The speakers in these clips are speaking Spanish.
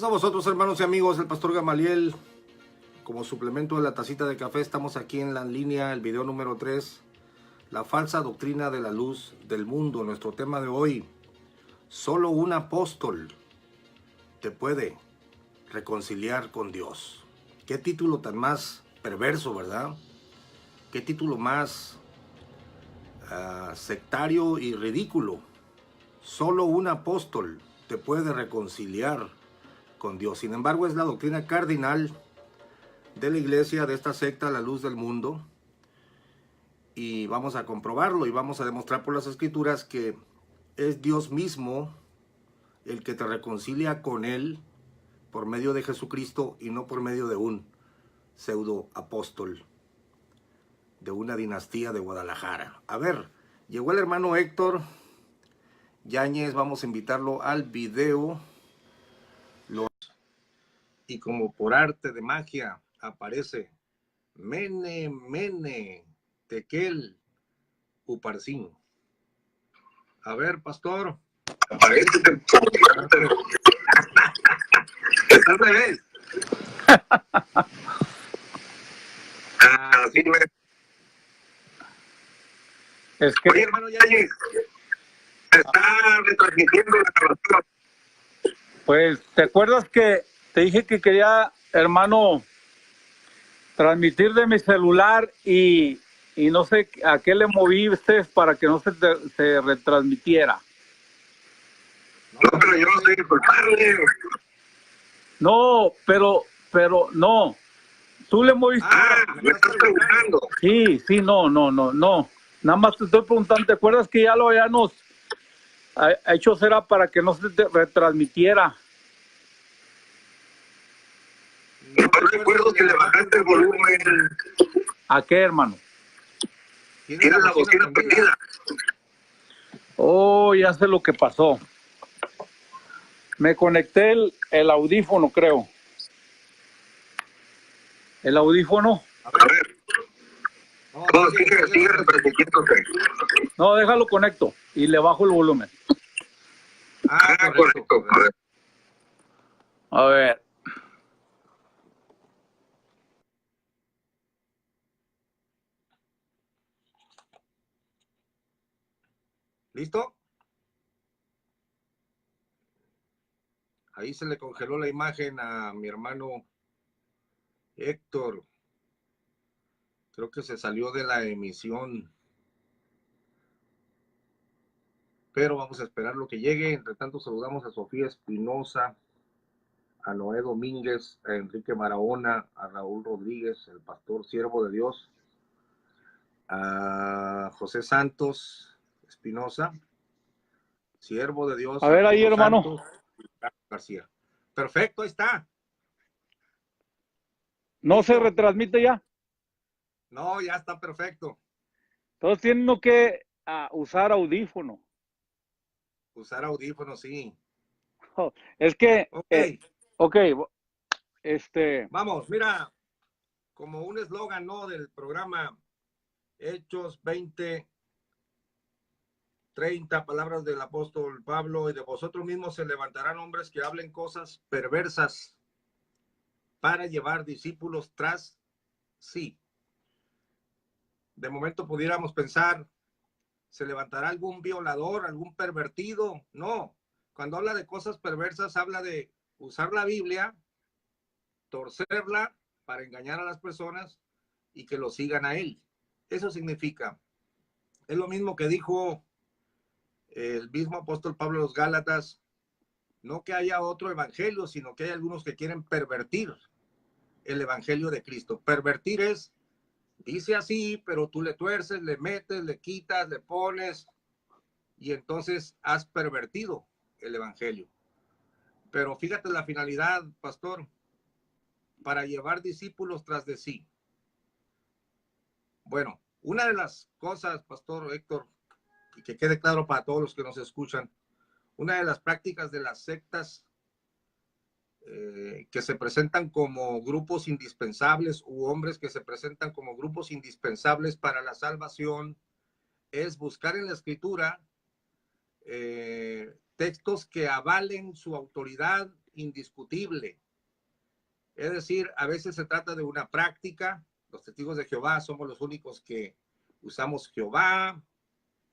Pasa a vosotros, hermanos y amigos, el pastor Gamaliel. Como suplemento de la tacita de café, estamos aquí en la línea, el video número 3, la falsa doctrina de la luz del mundo. Nuestro tema de hoy: solo un apóstol te puede reconciliar con Dios. Qué título tan más perverso, ¿verdad? Qué título más sectario y ridículo. Solo un apóstol te puede reconciliar con Dios. Sin embargo, es la doctrina cardinal de la iglesia, de esta secta, la luz del mundo. Y vamos a comprobarlo y vamos a demostrar por las escrituras que es Dios mismo el que te reconcilia con Él por medio de Jesucristo y no por medio de un pseudo apóstol de una dinastía de Guadalajara. A ver, llegó el hermano Héctor Yáñez, vamos a invitarlo al video. Y como por arte de magia aparece Mene, Mene, Tekel, Uparsin. A ver, pastor. Aparece como por arte de está al revés. Así me... Es que... Oye, hermano Yáñez, está retransmitiendo la grabación. Pues, ¿te acuerdas que te dije que quería, hermano, transmitir de mi celular y no sé a qué le moviste para que no se retransmitiera? No, pero yo no soy culpable. No, pero no. Tú le moviste. Me estás preguntando. Sí, no. Nada más te estoy preguntando, ¿te acuerdas que ya lo habíamos hecho será para que no se retransmitiera? No recuerdo que le bajaste el volumen. ¿A qué, hermano? Tienes la bocina prendida. Oh, ya sé lo que pasó. Me conecté el audífono, creo. El audífono. A ver. No, sigue retransmitiéndose. No, déjalo conecto y le bajo el volumen. Correcto. A ver. ¿Listo? Ahí se le congeló la imagen a mi hermano Héctor. Creo que se salió de la emisión. Pero vamos a esperar lo que llegue. Entre tanto, saludamos a Sofía Espinosa, a Noé Domínguez, a Enrique Barahona, a Raúl Rodríguez, el pastor siervo de Dios, a José Santos Espinosa, siervo de Dios. A ver ahí, hermano. Santos, García. Perfecto, ahí está. ¿No ¿Listo? se retransmite ya? No, ya está perfecto. Entonces tiene que usar audífono. Usar audífonos, sí. Es que... Ok. Ok. Vamos, mira, como un eslogan, ¿no?, del programa Hechos 20:30, palabras del apóstol Pablo: y de vosotros mismos se levantarán hombres que hablen cosas perversas para llevar discípulos tras sí. De momento pudiéramos pensar, ¿se levantará algún violador, algún pervertido? No. Cuando habla de cosas perversas, habla de usar la Biblia, torcerla para engañar a las personas y que lo sigan a él. Eso significa. Es lo mismo que dijo el mismo apóstol Pablo a los Gálatas: no que haya otro evangelio, sino que hay algunos que quieren pervertir el evangelio de Cristo. Pervertir es, dice así, pero tú le tuerces, le metes, le quitas, le pones, y entonces has pervertido el evangelio. Pero fíjate la finalidad, pastor: para llevar discípulos tras de sí. Bueno, una de las cosas, pastor Héctor, y que quede claro para todos los que nos escuchan, una de las prácticas de las sectas que se presentan como grupos indispensables, u hombres que se presentan como grupos indispensables para la salvación, es buscar en la escritura textos que avalen su autoridad indiscutible. Es decir, a veces se trata de una práctica. Los testigos de Jehová somos los únicos que usamos Jehová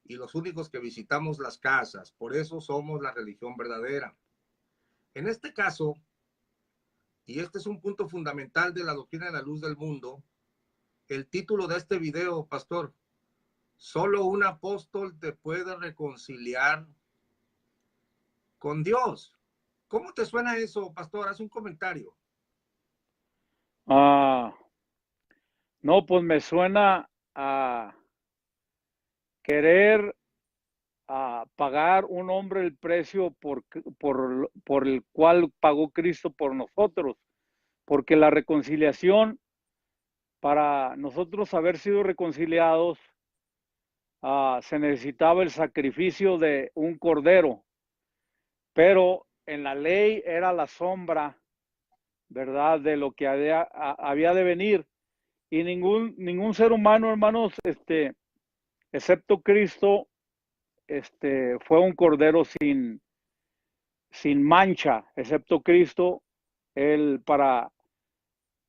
y los únicos que visitamos las casas. Por eso somos la religión verdadera. En este caso, y este es un punto fundamental de la doctrina de la luz del mundo, el título de este video, pastor, solo un apóstol te puede reconciliar con Dios. ¿Cómo te suena eso, pastor? Haz un comentario. No, pues me suena a querer pagar un hombre el precio por el cual pagó Cristo por nosotros, porque la reconciliación, para nosotros haber sido reconciliados, se necesitaba el sacrificio de un cordero, pero en la ley era la sombra, ¿verdad?, de lo que había de venir, y ningún ser humano, hermanos, excepto Cristo, fue un cordero sin mancha, excepto Cristo, él para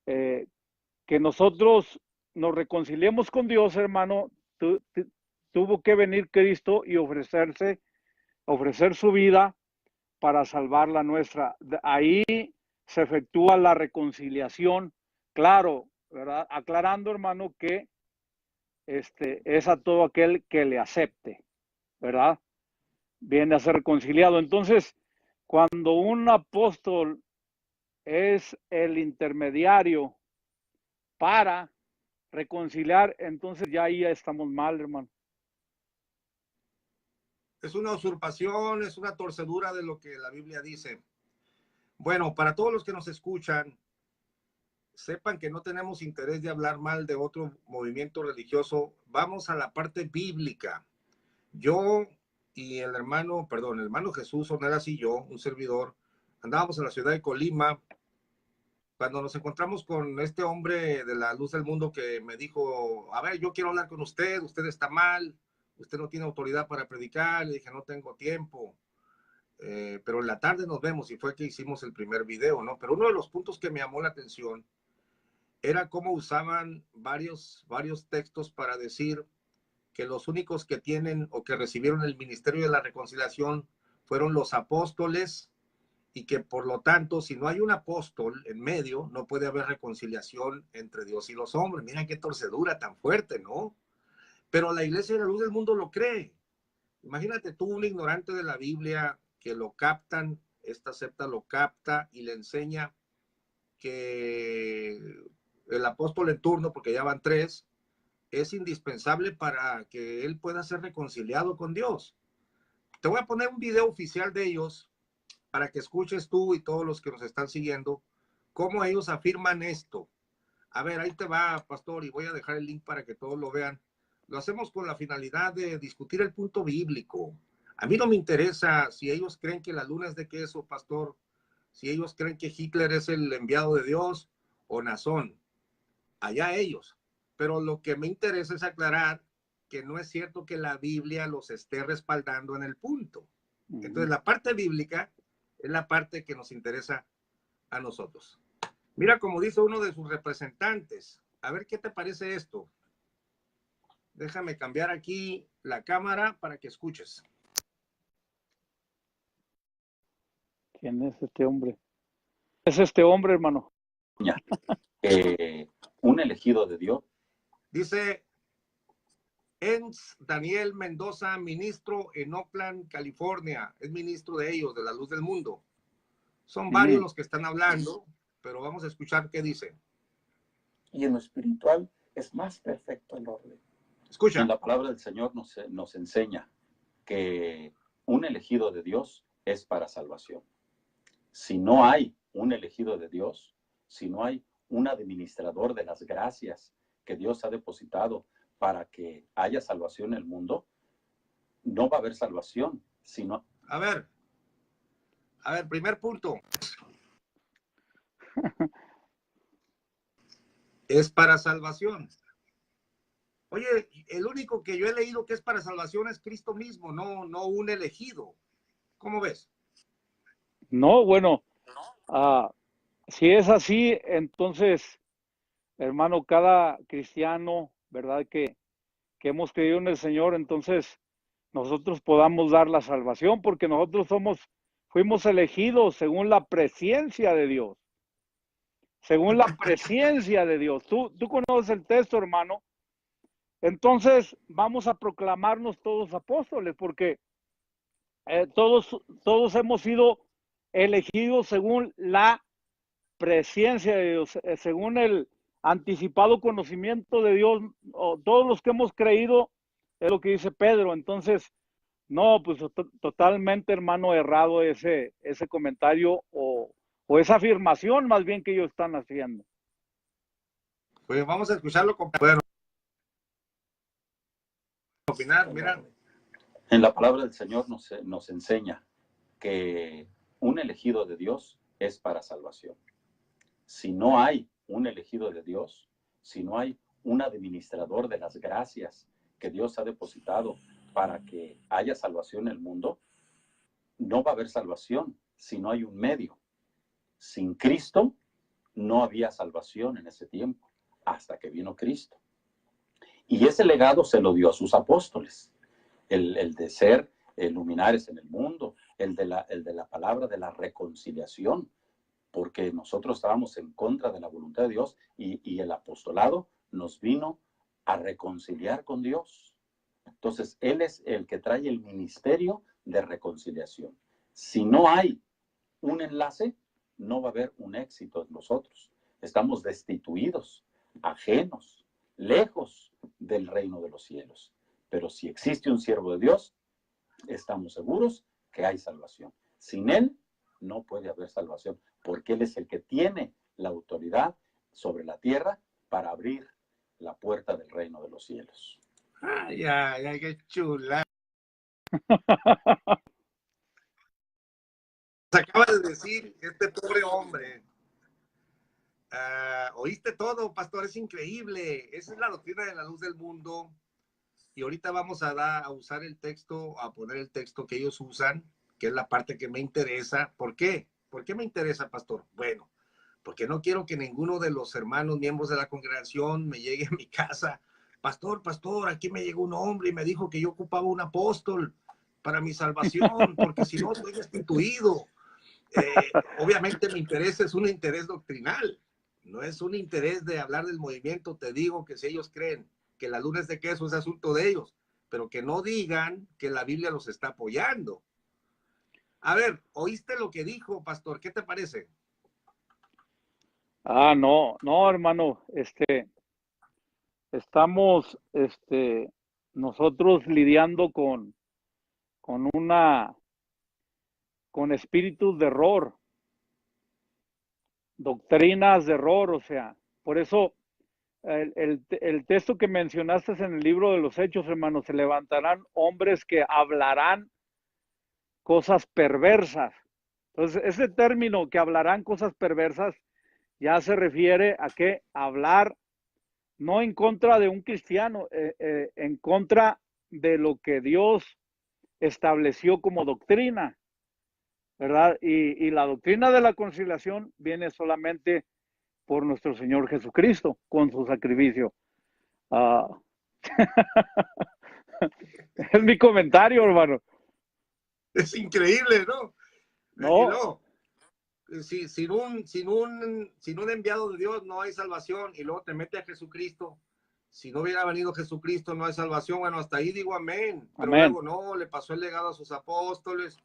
que nosotros nos reconciliemos con Dios, hermano, tuvo que venir Cristo y ofrecer su vida para salvar la nuestra. Ahí se efectúa la reconciliación, claro, ¿verdad? Aclarando, hermano, que es a todo aquel que le acepte, ¿verdad? Viene a ser reconciliado. Entonces, cuando un apóstol es el intermediario para reconciliar, entonces ya ahí estamos mal, hermano. Es una usurpación, es una torcedura de lo que la Biblia dice. Bueno, para todos los que nos escuchan, sepan que no tenemos interés de hablar mal de otro movimiento religioso. Vamos a la parte bíblica. Yo y el hermano Jesús Onelas y yo, un servidor, andábamos en la ciudad de Colima cuando nos encontramos con este hombre de la luz del mundo que me dijo, a ver, yo quiero hablar con usted está mal, usted no tiene autoridad para predicar. Le dije, no tengo tiempo, pero en la tarde nos vemos, y fue que hicimos el primer video, ¿no? Pero uno de los puntos que me llamó la atención era cómo usaban varios textos para decir que los únicos que tienen o que recibieron el ministerio de la reconciliación fueron los apóstoles, y que por lo tanto, si no hay un apóstol en medio, no puede haber reconciliación entre Dios y los hombres. Mira qué torcedura tan fuerte, ¿no? Pero la iglesia de la luz del mundo lo cree. Imagínate tú, un ignorante de la Biblia, que lo captan, esta secta lo capta y le enseña que el apóstol en turno, porque ya van 3, es indispensable para que él pueda ser reconciliado con Dios. Te voy a poner un video oficial de ellos para que escuches tú y todos los que nos están siguiendo cómo ellos afirman esto. A ver, ahí te va, pastor, y voy a dejar el link para que todos lo vean. Lo hacemos con la finalidad de discutir el punto bíblico. A mí no me interesa si ellos creen que la luna es de queso, pastor, si ellos creen que Hitler es el enviado de Dios o Nazón, allá ellos. Pero lo que me interesa es aclarar que no es cierto que la Biblia los esté respaldando en el punto. Entonces, la parte bíblica es la parte que nos interesa a nosotros. Mira, como dice uno de sus representantes, a ver qué te parece esto. Déjame cambiar aquí la cámara para que escuches. ¿Quién es este hombre? Es este hombre, hermano. Un elegido de Dios. Dice Enz Daniel Mendoza, ministro en Oakland, California. Es ministro de ellos, de la luz del mundo. Son varios los que están hablando, pero vamos a escuchar qué dice. Y en lo espiritual es más perfecto el orden. Escucha. Y la palabra del Señor nos enseña que un elegido de Dios es para salvación. Si no hay un elegido de Dios, si no hay un administrador de las gracias que Dios ha depositado para que haya salvación en el mundo, no va a haber salvación, sino... A ver, primer punto. Es para salvación. Oye, el único que yo he leído que es para salvación es Cristo mismo, no un elegido. ¿Cómo ves? No, bueno, Ah, si es así, entonces, hermano, cada cristiano, ¿verdad? Que hemos creído en el Señor, entonces nosotros podamos dar la salvación, porque nosotros fuimos elegidos según la presencia de Dios, según la presencia de Dios. Tú conoces el texto, hermano. Entonces vamos a proclamarnos todos apóstoles, porque todos hemos sido elegidos según la presencia de Dios, según el anticipado conocimiento de Dios, todos los que hemos creído, es lo que dice Pedro. Entonces, no, pues totalmente, hermano, errado ese comentario o esa afirmación más bien que ellos están haciendo. Pues vamos a escucharlo con poder opinar. Mira, En la palabra del Señor nos enseña que un elegido de Dios es para salvación. Si no hay un elegido de Dios, si no hay un administrador de las gracias que Dios ha depositado para que haya salvación en el mundo, no va a haber salvación si no hay un medio. Sin Cristo no había salvación en ese tiempo, hasta que vino Cristo. Y ese legado se lo dio a sus apóstoles, el de ser luminares en el mundo, el de la palabra de la reconciliación, porque nosotros estábamos en contra de la voluntad de Dios y el apostolado nos vino a reconciliar con Dios. Entonces, Él es el que trae el ministerio de reconciliación. Si no hay un enlace, no va a haber un éxito en nosotros. Estamos destituidos, ajenos, lejos del reino de los cielos. Pero si existe un siervo de Dios, estamos seguros que hay salvación. Sin Él, no puede haber salvación, porque Él es el que tiene la autoridad sobre la tierra para abrir la puerta del reino de los cielos. ay, ay, ay, qué chula. Se acaba de decir este pobre hombre. Oíste todo, pastor, es increíble. Esa es la doctrina de la luz del mundo. Y ahorita vamos a usar el texto, a poner el texto que ellos usan, que es la parte que me interesa. ¿Por qué? ¿Por qué me interesa, pastor? Bueno, porque no quiero que ninguno de los hermanos miembros de la congregación me llegue a mi casa. Pastor, aquí me llegó un hombre y me dijo que yo ocupaba un apóstol para mi salvación, porque si no estoy destituido. Obviamente mi interés es un interés doctrinal, no es un interés de hablar del movimiento. Te digo que si ellos creen que la luna es de queso es asunto de ellos, pero que no digan que la Biblia los está apoyando. A ver, ¿oíste lo que dijo, pastor? ¿Qué te parece? No, hermano, estamos, nosotros lidiando con espíritus de error, doctrinas de error, o sea, por eso el texto que mencionaste en el libro de los Hechos, hermano, se levantarán hombres que hablarán cosas perversas. Entonces, ese término que hablarán cosas perversas ya se refiere a que hablar no en contra de un cristiano, en contra de lo que Dios estableció como doctrina, ¿verdad? Y la doctrina de la conciliación viene solamente por nuestro Señor Jesucristo, con su sacrificio. Es mi comentario, hermano. Es increíble, ¿no? Y No, luego, sin un enviado de Dios no hay salvación, y luego te mete a Jesucristo. Si no hubiera venido Jesucristo, no hay salvación. Bueno, hasta ahí digo amén. Pero amén. luego no, le pasó el legado a sus apóstoles.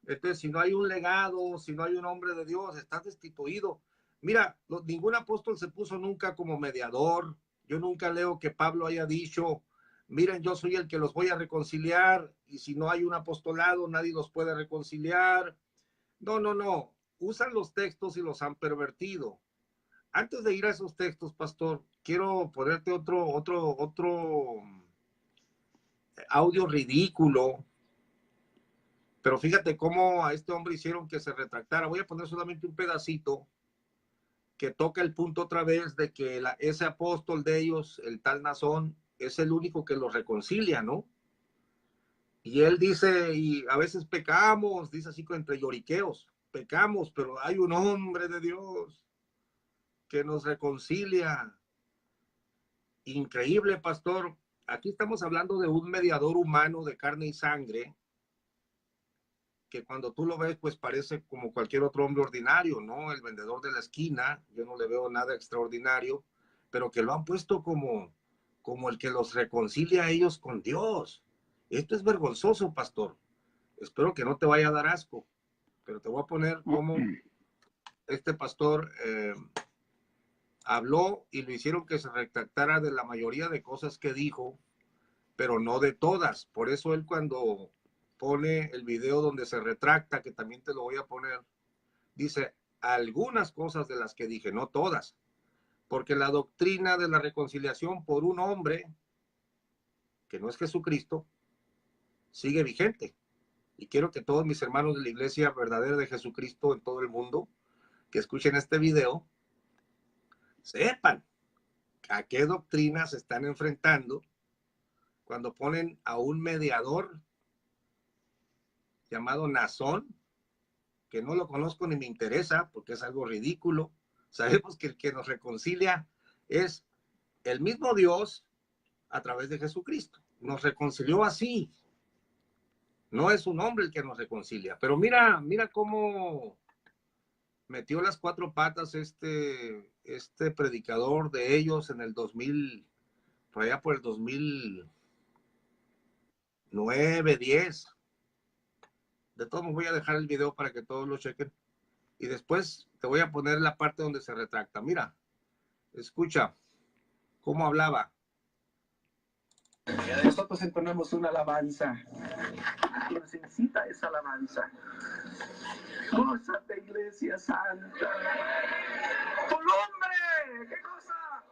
Entonces, si no hay un legado, si no hay un hombre de Dios, estás destituido. Mira, ningún apóstol se puso nunca como mediador. Yo nunca leo que Pablo haya dicho, miren, yo soy el que los voy a reconciliar, y si no hay un apostolado, nadie los puede reconciliar. No, no, no. Usan los textos y los han pervertido. Antes de ir a esos textos, pastor, quiero ponerte otro audio ridículo, pero fíjate cómo a este hombre hicieron que se retractara. Voy a poner solamente un pedacito que toca el punto otra vez de que ese apóstol de ellos, el tal Nazón, es el único que los reconcilia, ¿no? Y él dice, y a veces pecamos, dice así entre lloriqueos, pecamos, pero hay un hombre de Dios que nos reconcilia. Increíble, pastor. Aquí estamos hablando de un mediador humano de carne y sangre, que cuando tú lo ves, pues parece como cualquier otro hombre ordinario, ¿no? El vendedor de la esquina, yo no le veo nada extraordinario, pero que lo han puesto como el que los reconcilia a ellos con Dios. Esto es vergonzoso, pastor. Espero que no te vaya a dar asco, pero te voy a poner cómo este pastor habló y lo hicieron que se retractara de la mayoría de cosas que dijo, pero no de todas. Por eso él, cuando pone el video donde se retracta, que también te lo voy a poner, dice algunas cosas de las que dije, no todas, porque la doctrina de la reconciliación por un hombre que no es Jesucristo sigue vigente. Y quiero que todos mis hermanos de la iglesia verdadera de Jesucristo en todo el mundo que escuchen este video sepan a qué doctrinas se están enfrentando cuando ponen a un mediador llamado Nazón, que no lo conozco ni me interesa porque es algo ridículo. Sabemos que el que nos reconcilia es el mismo Dios a través de Jesucristo. Nos reconcilió así. No es un hombre el que nos reconcilia. Pero mira cómo metió las cuatro patas este predicador de ellos en el 2000, por allá por el 2009, 10. De todos modos voy a dejar el video para que todos lo chequen. Y después te voy a poner la parte donde se retracta. Mira, escucha cómo hablaba. Nosotros entonamos una alabanza. Quien se necesita esa alabanza. Gózate, iglesia santa. Tu nombre, ¿qué cosa?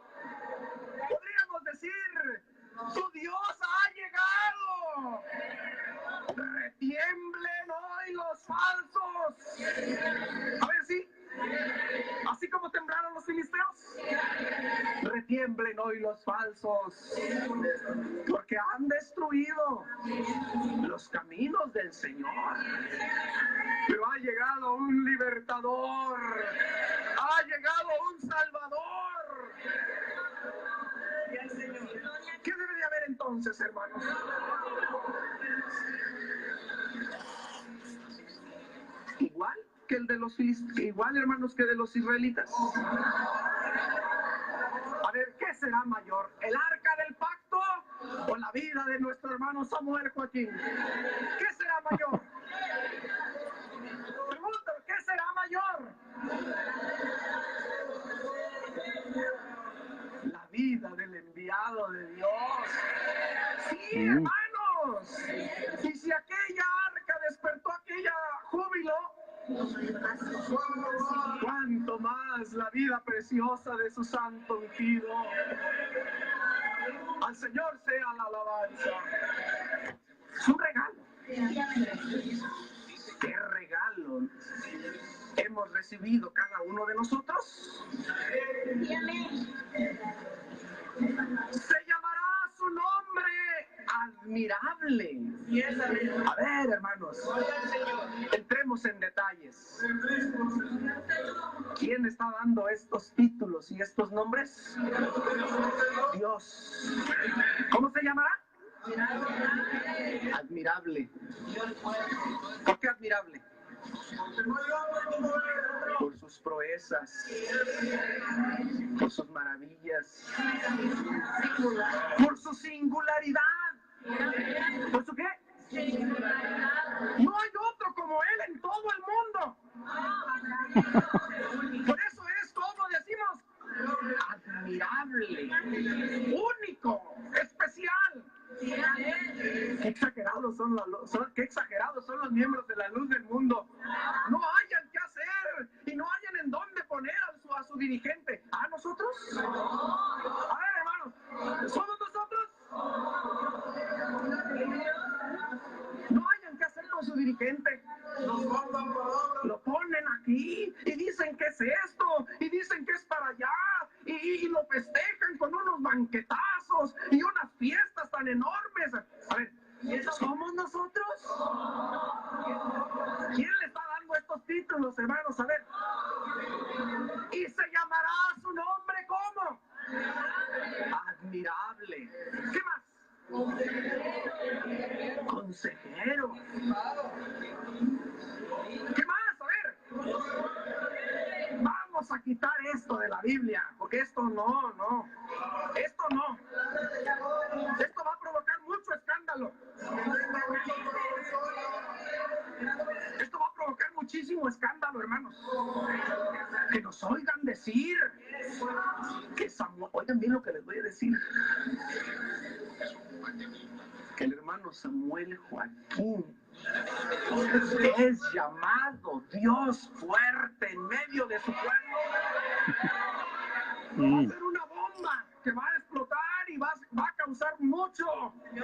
Podríamos decir, tu Dios ha llegado. Retiemblen hoy los falsos. A ver, sí. Así como temblaron los filisteos. Retiemblen hoy los falsos. Porque han destruido los caminos del Señor. Pero ha llegado un libertador. Ha llegado un salvador. ¿Qué debe de haber entonces, hermanos? Igual que el de los filisteos, igual, hermanos, que de los israelitas. A ver, ¿qué será mayor? ¿El arca del pacto o la vida de nuestro hermano Samuel Joaquín? ¿Qué será mayor? Pregunto, ¿qué será mayor? La vida del enviado de Dios. Sí, hermanos. Y si aquella arca despertó aquella júbilo, cuánto más la vida preciosa de su santo ungido. Al Señor sea la alabanza. Es un regalo. ¿Qué regalo hemos recibido cada uno de nosotros? Se llamará su nombre admirable. A ver, hermanos, entremos en detalles. ¿Quién está dando estos títulos y estos nombres? Dios. ¿Cómo se llamará? Admirable. ¿Por qué admirable? Por sus proezas, por sus maravillas, por su singularidad. ¿Por su qué? No hay otro como él en todo el mundo. Por eso es como decimos, admirable, único, especial. Qué exagerados son los miembros de la luz del mundo. No hayan qué hacer y no hayan en dónde poner a su dirigente. ¿A nosotros? A ver, hermanos, ¿somos nosotros? No hayan qué hacer con su dirigente. Lo ponen aquí y dicen que es esto y dicen que es para allá y lo festejan con unos banquetazos y unas fiestas tan enormes. A ver, ¿somos nosotros? ¿Quién le está dando estos títulos, Consejero. ¿Qué más? A ver. Vamos a quitar esto de la Biblia, porque esto no. Esto no. Esto va a provocar mucho escándalo. Esto va a provocar muchísimo escándalo, hermanos. Que nos oigan decir que Samuel, oigan bien lo que les voy a decir, que el hermano Samuel Joaquín es llamado Dios fuerte en medio de su pueblo. Va a ser una bomba que va a explotar y va a causar mucho. ¿Se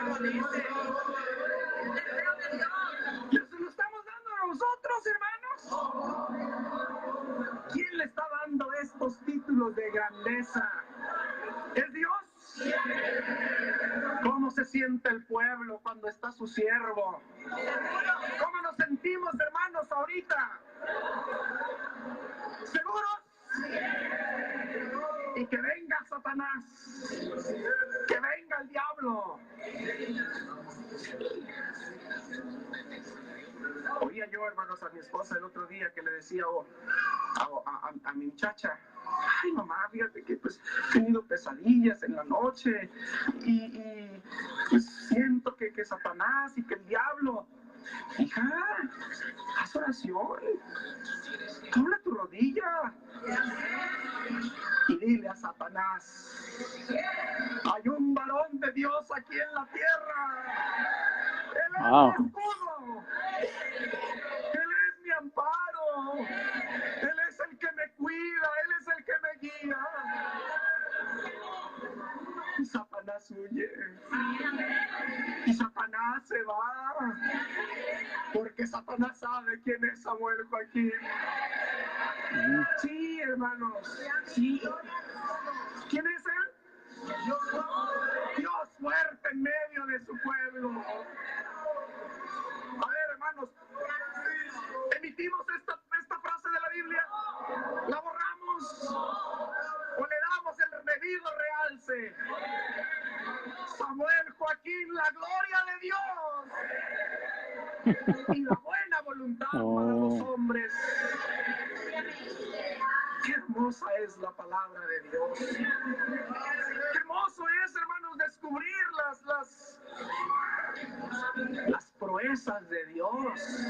lo estamos dando a nosotros, hermanos? ¿Quién le está dando estos títulos de grandeza? ¿Es Dios? ¿Cómo se siente el pueblo cuando está su siervo? ¿Cómo nos sentimos, hermanos, ahorita? ¿Seguros? Y que venga Satanás, que venga el diablo. Oía yo, hermanos, a mi esposa el otro día que le decía a mi muchacha, ay mamá, fíjate que pues he tenido pesadillas en la noche y pues, siento que Satanás y que el diablo. Hija, haz oración, dobla tu rodilla y dile a Satanás, hay un varón de Dios aquí en la tierra. Él es mi escudo, Él es mi amparo, Él es el que me cuida, Él es el que me guía. Y Satanás huye, y Satanás se va, porque Satanás sabe quién es Samuel Joaquín. Sí, hermanos, sí. ¿Quién es él? Dios fuerte en medio de su pueblo. A ver, hermanos, emitimos esta frase de la Biblia, la borramos o le damos el debido realce. Samuel Joaquín, la gloria de Dios y la buena voluntad para los hombres. Qué hermosa es la palabra de Dios. Qué hermoso es, hermanos, descubrir las proezas de Dios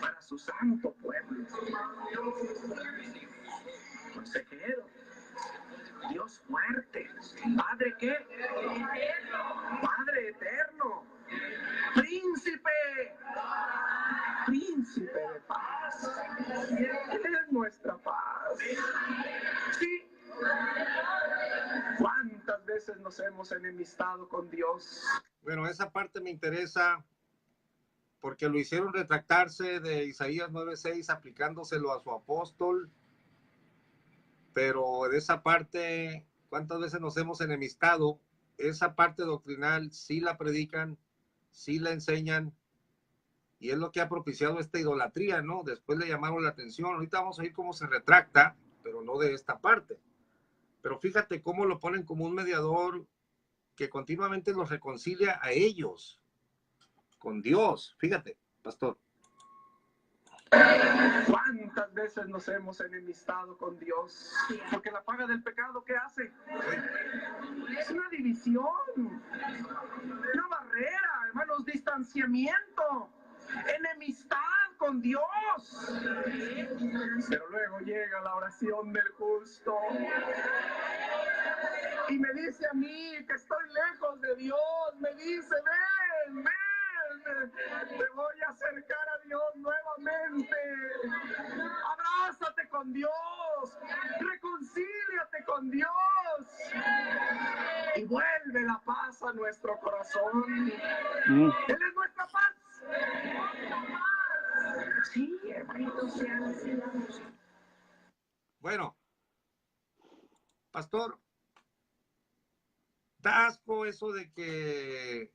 para su santo pueblo. Consejero, Dios fuerte, Padre ¿qué? Padre eterno, príncipe de paz. Él es nuestra paz. Sí. ¿Cuántas veces nos hemos enemistado con Dios? Bueno, esa parte me interesa porque lo hicieron retractarse de Isaías 9:6 aplicándoselo a su apóstol, pero de esa parte, ¿cuántas veces nos hemos enemistado? Esa parte doctrinal sí la predican, sí la enseñan, y es lo que ha propiciado esta idolatría, ¿no? Después le llamaron la atención. Ahorita vamos a ver cómo se retracta, pero no de esta parte. Pero fíjate cómo lo ponen como un mediador que continuamente los reconcilia a ellos con Dios. Fíjate, pastor. ¿Cuántas veces nos hemos enemistado con Dios? Porque la paga del pecado, ¿qué hace? Es una división, una barrera, hermanos, distanciamiento, enemistad con Dios. Pero luego llega la oración del justo y me dice a mí que estoy lejos de Dios, me dice, ven, te voy a acercar a Dios nuevamente. Abrázate con Dios, reconcíliate con Dios y vuelve la paz a nuestro corazón. Él es nuestra paz. Sí, hermanitos. Bueno, pastor, da asco eso de que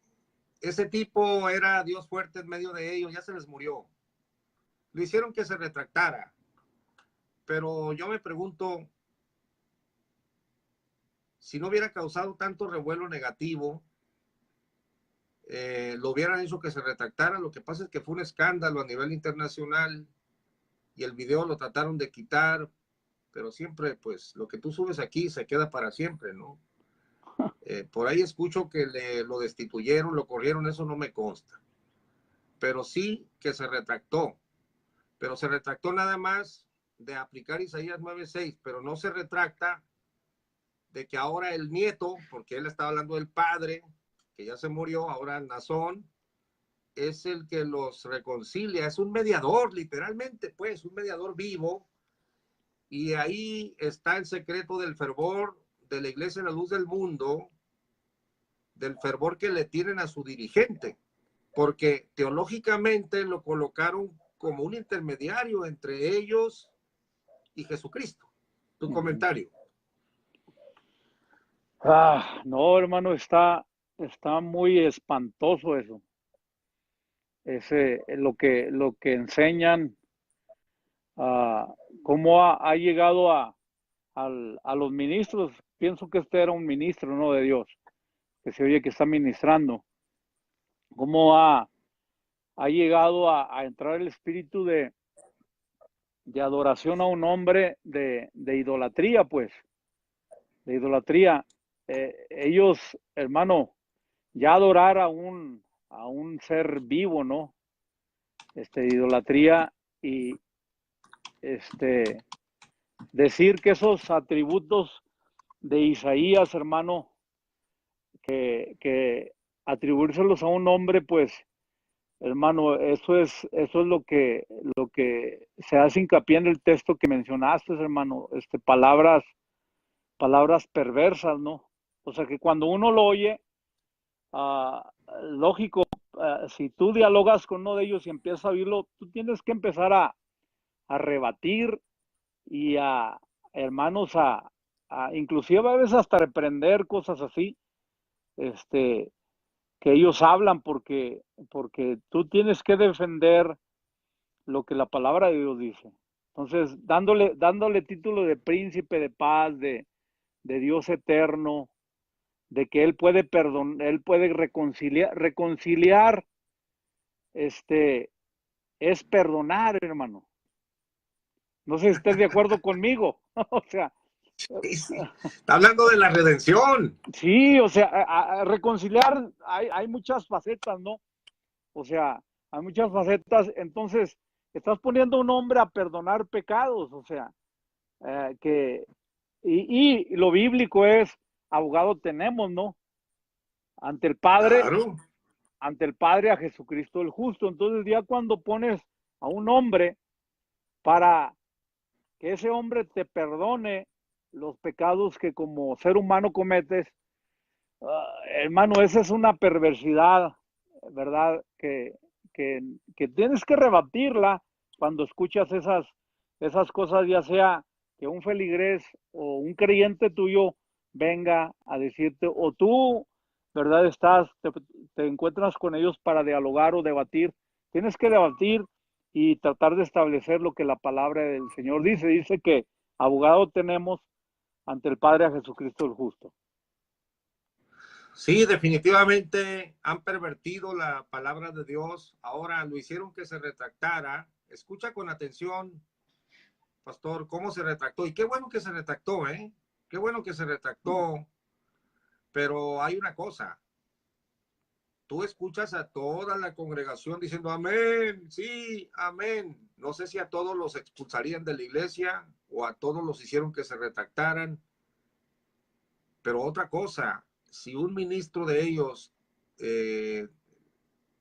ese tipo era Dios fuerte en medio de ellos, ya se les murió. Le hicieron que se retractara. Pero yo me pregunto, si no hubiera causado tanto revuelo negativo, lo hubieran hecho que se retractara. Lo que pasa es que fue un escándalo a nivel internacional y el video lo trataron de quitar, pero siempre, pues, lo que tú subes aquí se queda para siempre, ¿no? Por ahí escucho que lo destituyeron, lo corrieron, eso no me consta. Pero sí que se retractó. Pero se retractó nada más de aplicar Isaías 9:6, pero no se retracta de que ahora el nieto, porque él estaba hablando del padre, que ya se murió, ahora Nazón, es el que los reconcilia, es un mediador, literalmente, pues, un mediador vivo. Y ahí está el secreto del fervor de la iglesia en la luz del mundo, del fervor que le tienen a su dirigente, porque teológicamente lo colocaron como un intermediario entre ellos y Jesucristo. Tu comentario. No, hermano, está muy espantoso eso. Lo que enseñan, cómo ha llegado a los ministros. Pienso que este era un ministro, ¿no? De Dios, que se oye que está ministrando. Cómo ha llegado a entrar el espíritu de adoración a un hombre de idolatría, pues, de idolatría. Ellos, hermano, ya adorar a un ser vivo, ¿no? Idolatría, y decir que esos atributos de Isaías, hermano, que atribuírselos a un hombre, pues, hermano, eso es lo que se hace hincapié en el texto que mencionaste, hermano, palabras perversas, ¿no? O sea, que cuando uno lo oye, lógico, si tú dialogas con uno de ellos y empiezas a oírlo, tú tienes que empezar a rebatir y hermanos, inclusive a veces hasta reprender cosas así, que ellos hablan, porque tú tienes que defender lo que la palabra de Dios dice. Entonces, dándole título de príncipe de paz, de Dios eterno, de que Él puede perdonar, Él puede reconciliar, es perdonar, hermano. No sé si estés de acuerdo conmigo. O sea, sí. Está hablando de la redención. Sí, o sea, a reconciliar hay muchas facetas, ¿no? O sea, hay muchas facetas. Entonces, estás poniendo a un hombre a perdonar pecados, o sea, y lo bíblico es, abogado tenemos, ¿no? Ante el Padre, claro. Ante el Padre, a Jesucristo el justo. Entonces, ya cuando pones a un hombre para que ese hombre te perdone los pecados que como ser humano cometes, hermano, esa es una perversidad, ¿verdad? Que tienes que rebatirla cuando escuchas esas cosas, ya sea que un feligrés o un creyente tuyo venga a decirte, o tú, ¿verdad? Te encuentras con ellos para dialogar o debatir. Tienes que debatir y tratar de establecer lo que la palabra del Señor dice. Dice que abogado tenemos ante el Padre, a Jesucristo el justo. Sí, definitivamente han pervertido la palabra de Dios. Ahora lo hicieron que se retractara. Escucha con atención, pastor, cómo se retractó. Y qué bueno que se retractó, ¿eh? Qué bueno que se retractó. Pero hay una cosa. Tú escuchas a toda la congregación diciendo amén, sí, amén. No sé si a todos los expulsarían de la iglesia o a todos los hicieron que se retractaran. Pero otra cosa, si un ministro de ellos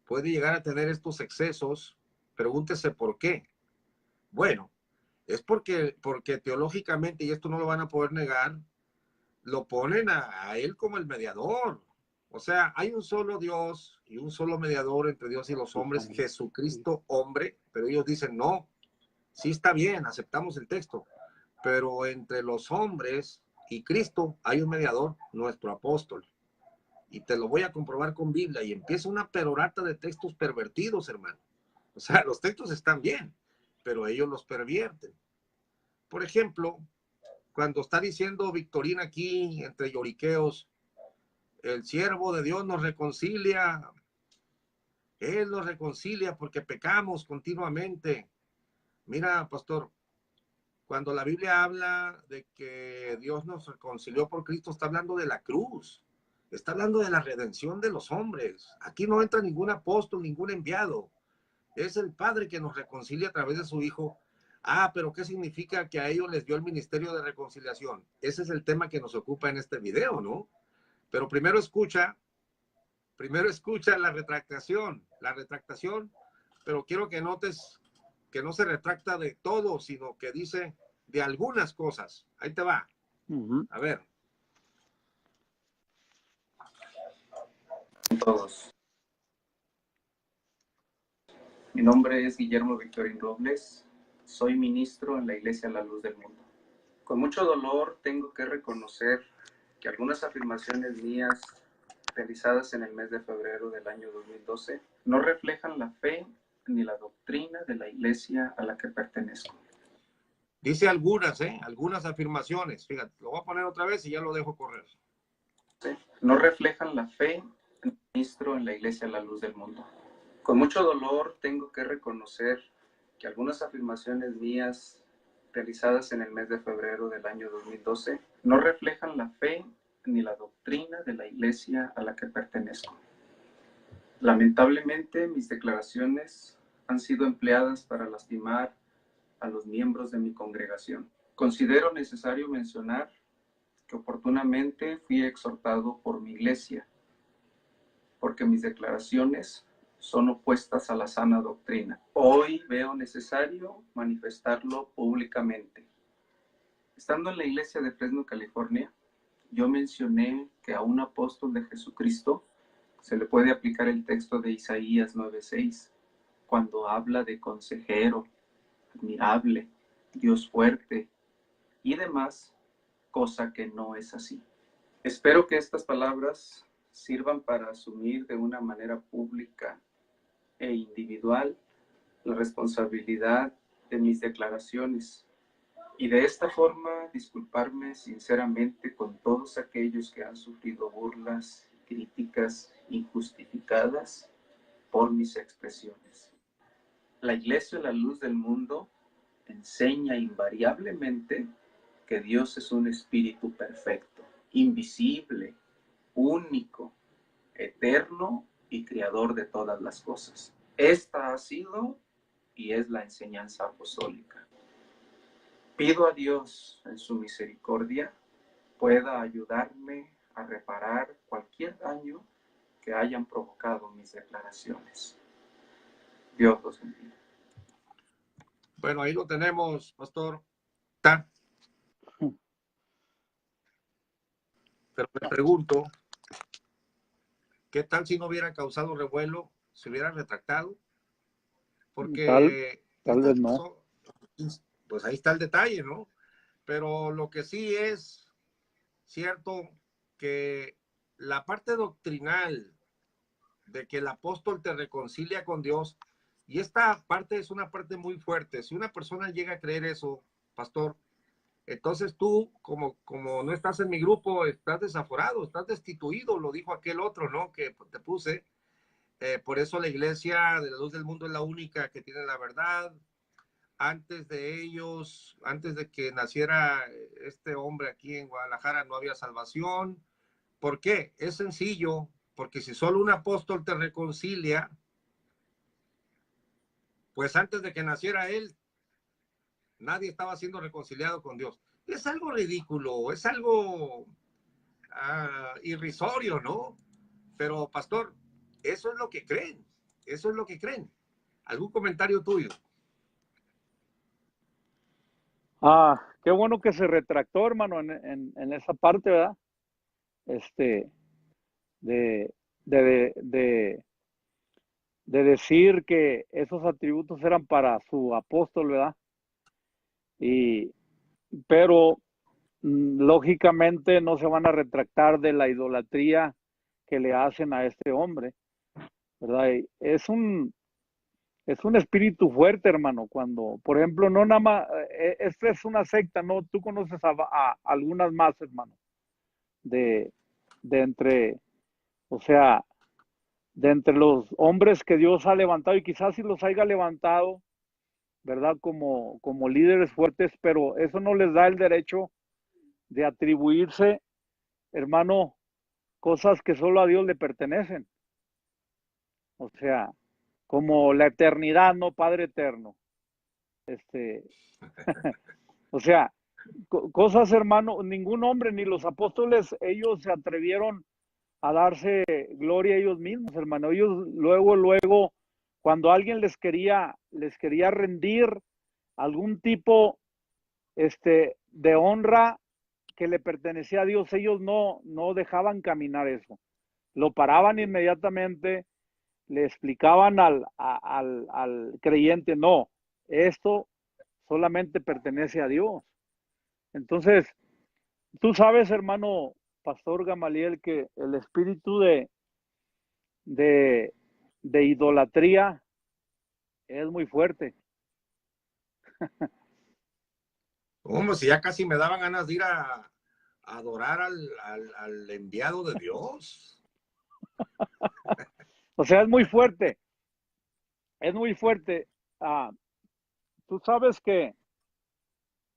puede llegar a tener estos excesos, pregúntese por qué. Bueno, es porque teológicamente, y esto no lo van a poder negar, lo ponen a él como el mediador. O sea, hay un solo Dios y un solo mediador entre Dios y los hombres, Jesucristo hombre, pero ellos dicen no, sí está bien, aceptamos el texto, pero entre los hombres y Cristo hay un mediador, nuestro apóstol. Y te lo voy a comprobar con Biblia. Y empieza una perorata de textos pervertidos, hermano. O sea, los textos están bien, pero ellos los pervierten. Por ejemplo, cuando está diciendo Victorina aquí, entre lloriqueos, el siervo de Dios nos reconcilia Él nos reconcilia porque pecamos continuamente. Mira, pastor, cuando la Biblia habla de que Dios nos reconcilió por Cristo, está hablando de la cruz. Está hablando de la redención de los hombres. Aquí no entra ningún apóstol, ningún enviado. Es el Padre que nos reconcilia a través de su Hijo. Ah, pero ¿qué significa que a ellos les dio el ministerio de reconciliación? Ese es el tema que nos ocupa en este video, ¿no? Pero primero escucha la retractación, pero quiero que notes que no se retracta de todo, sino que dice de algunas cosas. Ahí te va. A ver. Todos. Mi nombre es Guillermo Victorín Robles. Soy ministro en la Iglesia La Luz del Mundo. Con mucho dolor tengo que reconocer que algunas afirmaciones mías realizadas en el mes de febrero del año 2012 no reflejan la fe ni la doctrina de la iglesia a la que pertenezco. Dice algunas afirmaciones. Fíjate, lo voy a poner otra vez y ya lo dejo correr. No reflejan la fe del ministro en la Iglesia La Luz del Mundo. Con mucho dolor tengo que reconocer que algunas afirmaciones mías realizadas en el mes de febrero del año 2012 no reflejan la fe ni la doctrina de la iglesia a la que pertenezco. Lamentablemente, mis declaraciones han sido empleadas para lastimar a los miembros de mi congregación. Considero necesario mencionar que oportunamente fui exhortado por mi iglesia, porque mis declaraciones son opuestas a la sana doctrina. Hoy veo necesario manifestarlo públicamente. Estando en la iglesia de Fresno, California, yo mencioné que a un apóstol de Jesucristo se le puede aplicar el texto de Isaías 9:6, cuando habla de consejero, admirable, Dios fuerte y demás, cosa que no es así. Espero que estas palabras sirvan para asumir de una manera pública e individual la responsabilidad de mis declaraciones y de esta forma disculparme sinceramente con todos aquellos que han sufrido burlas, críticas injustificadas por mis expresiones. La Iglesia La Luz del Mundo enseña invariablemente que Dios es un espíritu perfecto, invisible, único, eterno y creador de todas las cosas. Esta ha sido y es la enseñanza apostólica. Pido a Dios en su misericordia pueda ayudarme a reparar cualquier daño que hayan provocado mis declaraciones. Dios los bendiga. Bueno, ahí lo tenemos, pastor. Pero me pregunto, ¿qué tal si no hubiera causado revuelo, se hubiera retractado? Porque tal vez no. Pues ahí está el detalle, ¿no? Pero lo que sí es cierto que la parte doctrinal de que el apóstol te reconcilia con Dios, y esta parte es una parte muy fuerte. Si una persona llega a creer eso, pastor, entonces tú, como no estás en mi grupo, estás desaforado, estás destituido, lo dijo aquel otro, ¿no? Que te puse. Por eso la Iglesia de la Luz del Mundo es la única que tiene la verdad. Antes de ellos, antes de que naciera este hombre aquí en Guadalajara, no había salvación. ¿Por qué? Es sencillo, porque si solo un apóstol te reconcilia, pues antes de que naciera él, nadie estaba siendo reconciliado con Dios. Es algo ridículo, es algo irrisorio, ¿no? Pero, pastor, eso es lo que creen, eso es lo que creen. ¿Algún comentario tuyo? Qué bueno que se retractó, hermano, en esa parte, ¿verdad? De decir que esos atributos eran para su apóstol, ¿verdad? Pero lógicamente no se van a retractar de la idolatría que le hacen a este hombre, ¿verdad? Y es un espíritu fuerte, hermano, cuando, por ejemplo, no nada más, esta es una secta, ¿no? Tú conoces a algunas más, hermano, de entre, o sea, de entre los hombres que Dios ha levantado, y quizás si los haya levantado, ¿verdad? Como líderes fuertes, pero eso no les da el derecho de atribuirse, hermano, cosas que solo a Dios le pertenecen. O sea, como la eternidad, no Padre eterno. O sea, cosas, hermano, ningún hombre, ni los apóstoles, ellos se atrevieron a darse gloria a ellos mismos, hermano. Ellos luego, cuando alguien les quería rendir algún tipo de honra que le pertenecía a Dios, ellos no dejaban caminar eso. Lo paraban inmediatamente, le explicaban al creyente, no, esto solamente pertenece a Dios. Entonces, tú sabes, hermano Pastor Gamaliel, que el espíritu de idolatría es muy fuerte. Como si ya casi me daban ganas de ir a adorar al enviado de Dios. O sea, es muy fuerte. Es muy fuerte. Tú sabes que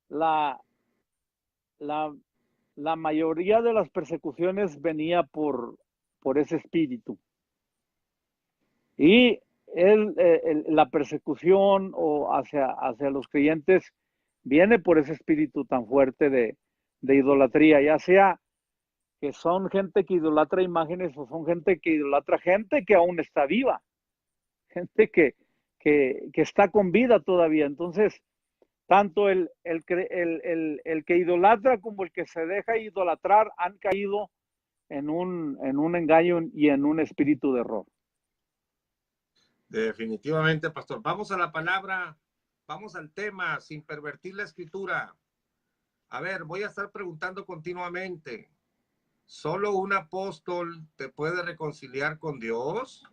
la mayoría de las persecuciones venía por ese espíritu. Y la persecución o hacia los creyentes viene por ese espíritu tan fuerte de idolatría, ya sea que son gente que idolatra imágenes o son gente que idolatra gente que aún está viva, gente que está con vida todavía. Entonces, tanto el que idolatra como el que se deja idolatrar han caído en un engaño y en un espíritu de error. Definitivamente, pastor. Vamos a la palabra, vamos al tema, sin pervertir la escritura. A ver, voy a estar preguntando continuamente. ¿Solo un apóstol te puede reconciliar con Dios?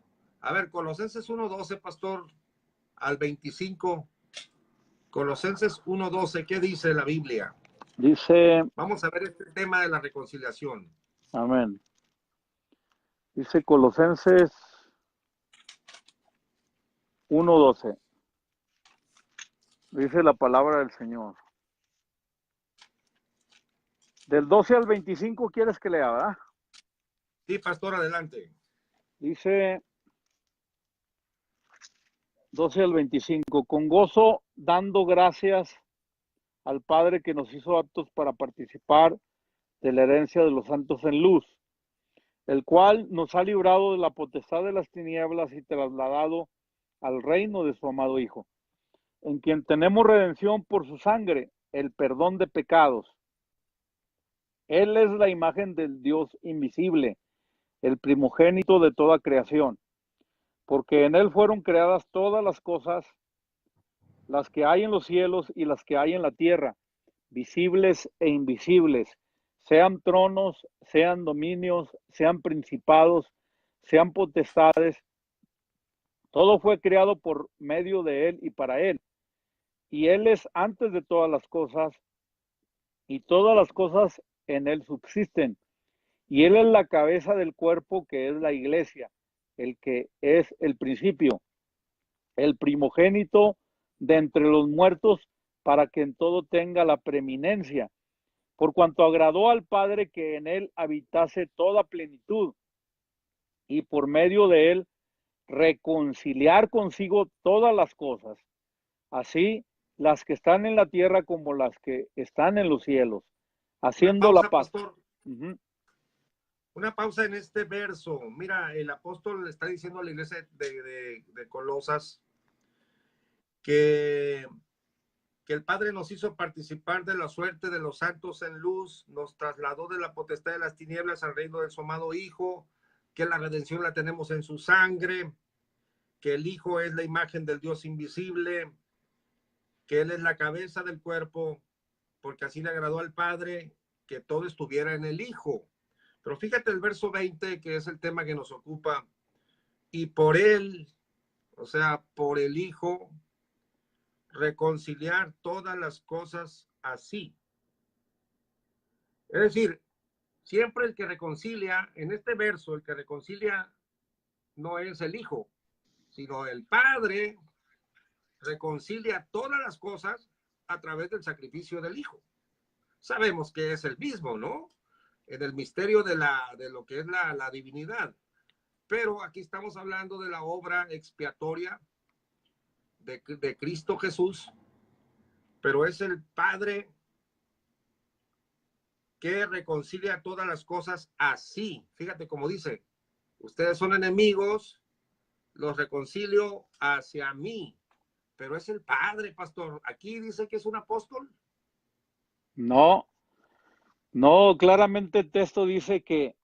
A ver, Colosenses 1:12, pastor, al 25. Colosenses 1:12, ¿qué dice la Biblia? Dice, vamos a ver este tema de la reconciliación. Amén. Dice Colosenses 1:12. Dice la palabra del Señor. Del 12 al 25 quieres que lea, ¿verdad? Sí, pastor, adelante. Dice 12 al 25. Con gozo, dando gracias al Padre que nos hizo aptos para participar de la herencia de los santos en luz, el cual nos ha librado de la potestad de las tinieblas y trasladado al reino de su amado Hijo, en quien tenemos redención por su sangre, el perdón de pecados. Él es la imagen del Dios invisible, el primogénito de toda creación, porque en Él fueron creadas todas las cosas, las que hay en los cielos y las que hay en la tierra, visibles e invisibles, sean tronos, sean dominios, sean principados, sean potestades. Todo fue creado por medio de Él y para Él. Y Él es antes de todas las cosas, y todas las cosas en Él subsisten. Y Él es la cabeza del cuerpo, que es la iglesia, el que es el principio, el primogénito de entre los muertos, para que en todo tenga la preeminencia, por cuanto agradó al Padre que en Él habitase toda plenitud, y por medio de Él reconciliar consigo todas las cosas, así las que están en la tierra como las que están en los cielos, haciendo pausa, la paz. Pastor. Una pausa en este verso. Mira, el apóstol le está diciendo a la iglesia de Colosas que el Padre nos hizo participar de la suerte de los santos en luz, nos trasladó de la potestad de las tinieblas al reino de su amado Hijo, que la redención la tenemos en su sangre, que el Hijo es la imagen del Dios invisible, que Él es la cabeza del cuerpo, porque así le agradó al Padre que todo estuviera en el Hijo. Pero fíjate el verso 20, que es el tema que nos ocupa, y por Él, o sea, por el Hijo, reconciliar todas las cosas así. Es decir, siempre el que reconcilia, en este verso, el que reconcilia no es el Hijo, sino el Padre reconcilia todas las cosas a través del sacrificio del Hijo. Sabemos que es el mismo, ¿no? En el misterio de lo que es la divinidad. Pero aquí estamos hablando de la obra expiatoria de Cristo Jesús, pero es el Padre que reconcilia todas las cosas así. Fíjate cómo dice, ustedes son enemigos, los reconcilio hacia mí, pero es el Padre, pastor. Aquí dice que es un apóstol. No, no, claramente el texto dice que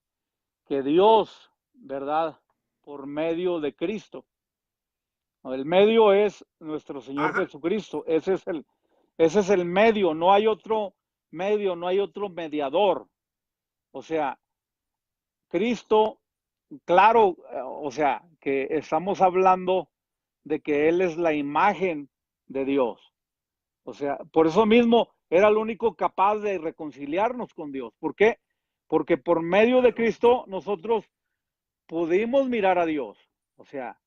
Dios, ¿verdad? Por medio de Cristo. El medio es nuestro Señor Ajá. Jesucristo. Ese es el medio, no hay otro medio, no hay otro mediador. O sea, Cristo, claro, o sea, que estamos hablando de que Él es la imagen de Dios. O sea, por eso mismo era el único capaz de reconciliarnos con Dios. ¿Por qué? Porque por medio de Cristo nosotros pudimos mirar a Dios. O sea,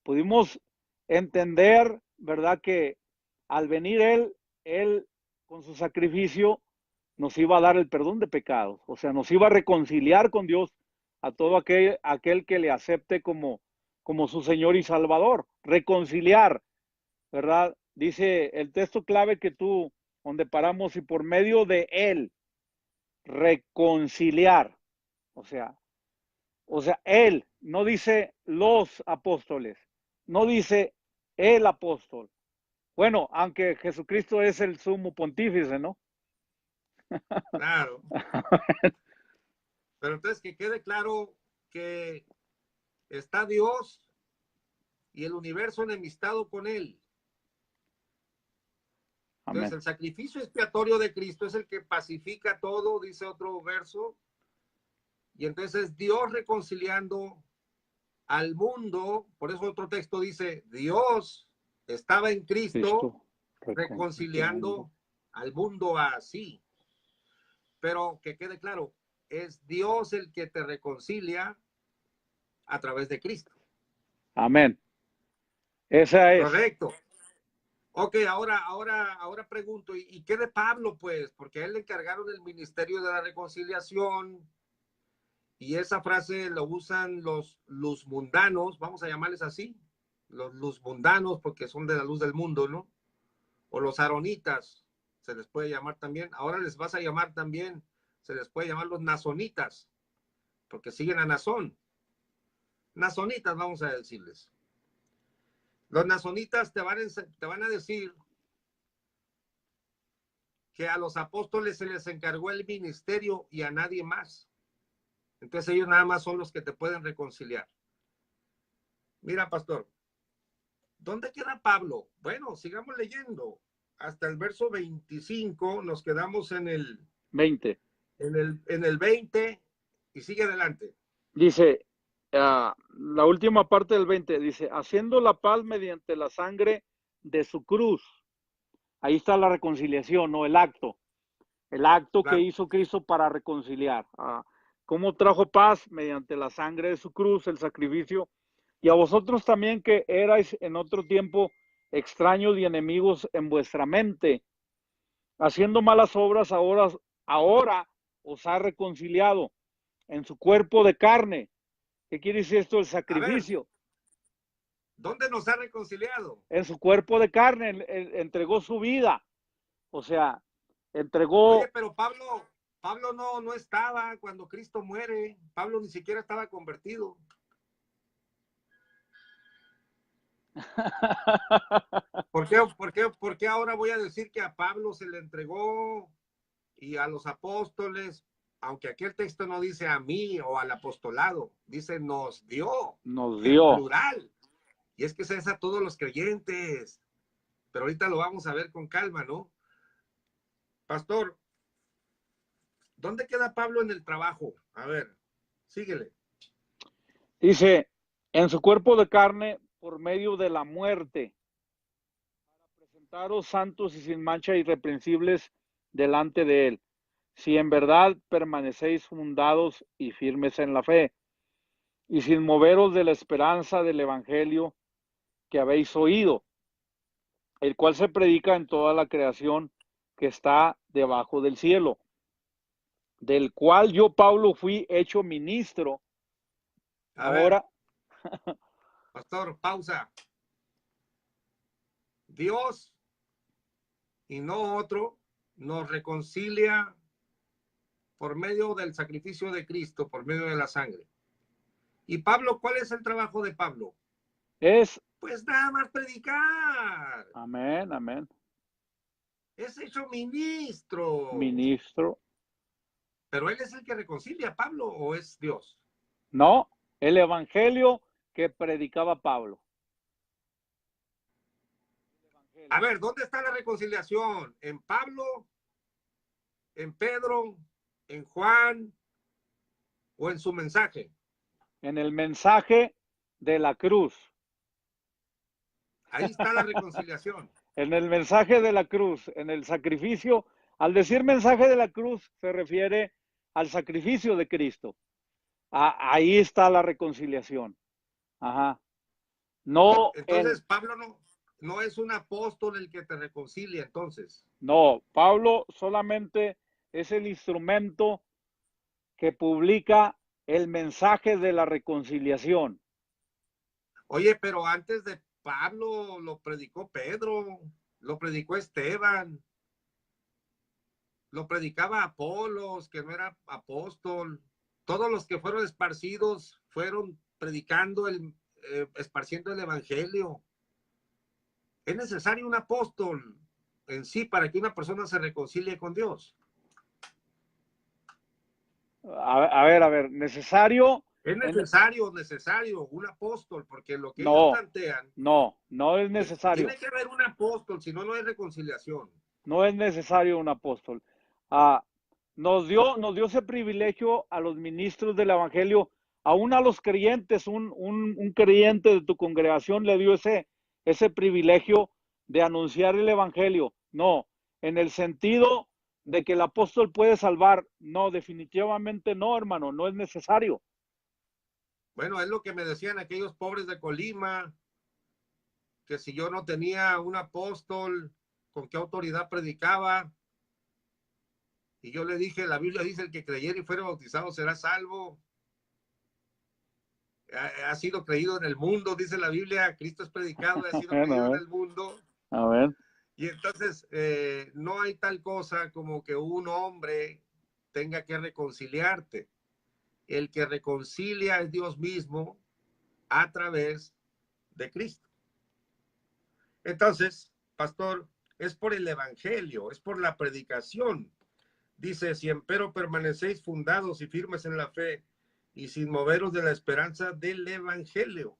pudimos entender, ¿verdad? Que al venir Él con su sacrificio nos iba a dar el perdón de pecados. O sea, nos iba a reconciliar con Dios a todo aquel que le acepte como su Señor y Salvador. Reconciliar, ¿verdad? Dice el texto clave que donde paramos, y por medio de Él, reconciliar. O sea, Él, no dice los apóstoles, no dice el apóstol. Bueno, aunque Jesucristo es el sumo pontífice, ¿no? Claro. Pero entonces que quede claro que está Dios y el universo enemistado con él. Entonces, Amén. el sacrificio expiatorio de Cristo es el que pacifica todo, dice otro verso. Y entonces Dios reconciliando al mundo, por eso otro texto dice, Dios estaba en Cristo reconciliando al mundo así. Pero que quede claro, es Dios el que te reconcilia a través de Cristo. Amén. Esa es. Correcto. Ok, ahora pregunto, ¿y qué de Pablo, pues? Porque a él le encargaron el ministerio de la reconciliación y esa frase lo usan los luzmundanos, vamos a llamarles así, los luzmundanos porque son de la luz del mundo, ¿no? O los aronitas, se les puede llamar también. Ahora les vas a llamar también, se les puede llamar los nazonitas, porque siguen a Nazón. Nazonitas, vamos a decirles. Los nazonitas te van a decir que a los apóstoles se les encargó el ministerio y a nadie más. Entonces ellos nada más son los que te pueden reconciliar. Mira, pastor, ¿dónde queda Pablo? Bueno, sigamos leyendo. Hasta el verso 25 nos quedamos en el 20. En el 20 y sigue adelante. Dice, la última parte del 20, dice, haciendo la paz mediante la sangre de su cruz. Ahí está la reconciliación, ¿no? El acto claro, que hizo Cristo para reconciliar. ¿Cómo trajo paz? Mediante la sangre de su cruz, el sacrificio. Y a vosotros también que erais en otro tiempo extraños y enemigos en vuestra mente, haciendo malas obras, ahora os ha reconciliado en su cuerpo de carne. ¿Qué quiere decir esto? El sacrificio. ¿Dónde nos ha reconciliado? En su cuerpo de carne, entregó su vida. O sea, entregó... Oye, pero Pablo no estaba cuando Cristo muere. Pablo ni siquiera estaba convertido. ¿Por qué ahora voy a decir que a Pablo se le entregó y a los apóstoles? Aunque aquí el texto no dice a mí o al apostolado, dice nos dio. Nos dio. En plural. Y es que es a todos los creyentes. Pero ahorita lo vamos a ver con calma, ¿no? Pastor, ¿dónde queda Pablo en el trabajo? A ver, síguele. Dice, en su cuerpo de carne por medio de la muerte, para presentaros santos y sin mancha irreprensibles delante de él, si en verdad permanecéis fundados y firmes en la fe, y sin moveros de la esperanza del evangelio que habéis oído, el cual se predica en toda la creación que está debajo del cielo, del cual yo, Pablo, fui hecho ministro. A ver, Ahora, pastor, pausa. Dios y no otro nos reconcilia por medio del sacrificio de Cristo, por medio de la sangre. Y Pablo, ¿cuál es el trabajo de Pablo? es, Pues nada más predicar. amén, amén, Es hecho ministro. ministro. Pero él es el que reconcilia a Pablo, ¿o es Dios? No, el evangelio que predicaba Pablo. A ver, ¿dónde está la reconciliación? ¿En Pablo? ¿En Pedro? ¿En Juan? ¿O en su mensaje? En el mensaje de la cruz. Ahí está la reconciliación. En el mensaje de la cruz, en el sacrificio. Al decir mensaje de la cruz, se refiere al sacrificio de Cristo. Ahí está la reconciliación. Ajá. No, Entonces, Pablo no es un apóstol el que te reconcilia, entonces. no, Pablo solamente es el instrumento que publica el mensaje de la reconciliación. Oye, pero antes de Pablo lo predicó Pedro, lo predicó Esteban, lo predicaba Apolos, que no era apóstol. Todos los que fueron esparcidos fueron predicando, esparciendo el evangelio. Es necesario un apóstol en sí para que una persona se reconcilie con Dios. A ver, necesario. Es necesario un apóstol, porque lo que ellos No, plantean, no es necesario. tiene que haber un apóstol, si no, no hay reconciliación. No es necesario un apóstol. Nos dio ese privilegio a los ministros del evangelio, aún a los creyentes, un creyente de tu congregación le dio ese privilegio de anunciar el evangelio. No, en el sentido de que el apóstol puede salvar. No, definitivamente no, hermano, no es necesario. Bueno, es lo que me decían aquellos pobres de Colima, que si yo no tenía un apóstol, ¿con qué autoridad predicaba? Y yo le dije, la Biblia dice, el que creyere y fuere bautizado será salvo. Ha sido creído en el mundo, dice la Biblia, Cristo es predicado, ha sido creído en el mundo. A ver. Y entonces no hay tal cosa como que un hombre tenga que reconciliarte. El que reconcilia es Dios mismo a través de Cristo. Entonces, pastor, es por el evangelio, es por la predicación. Dice, si empero permanecéis fundados y firmes en la fe y sin moveros de la esperanza del evangelio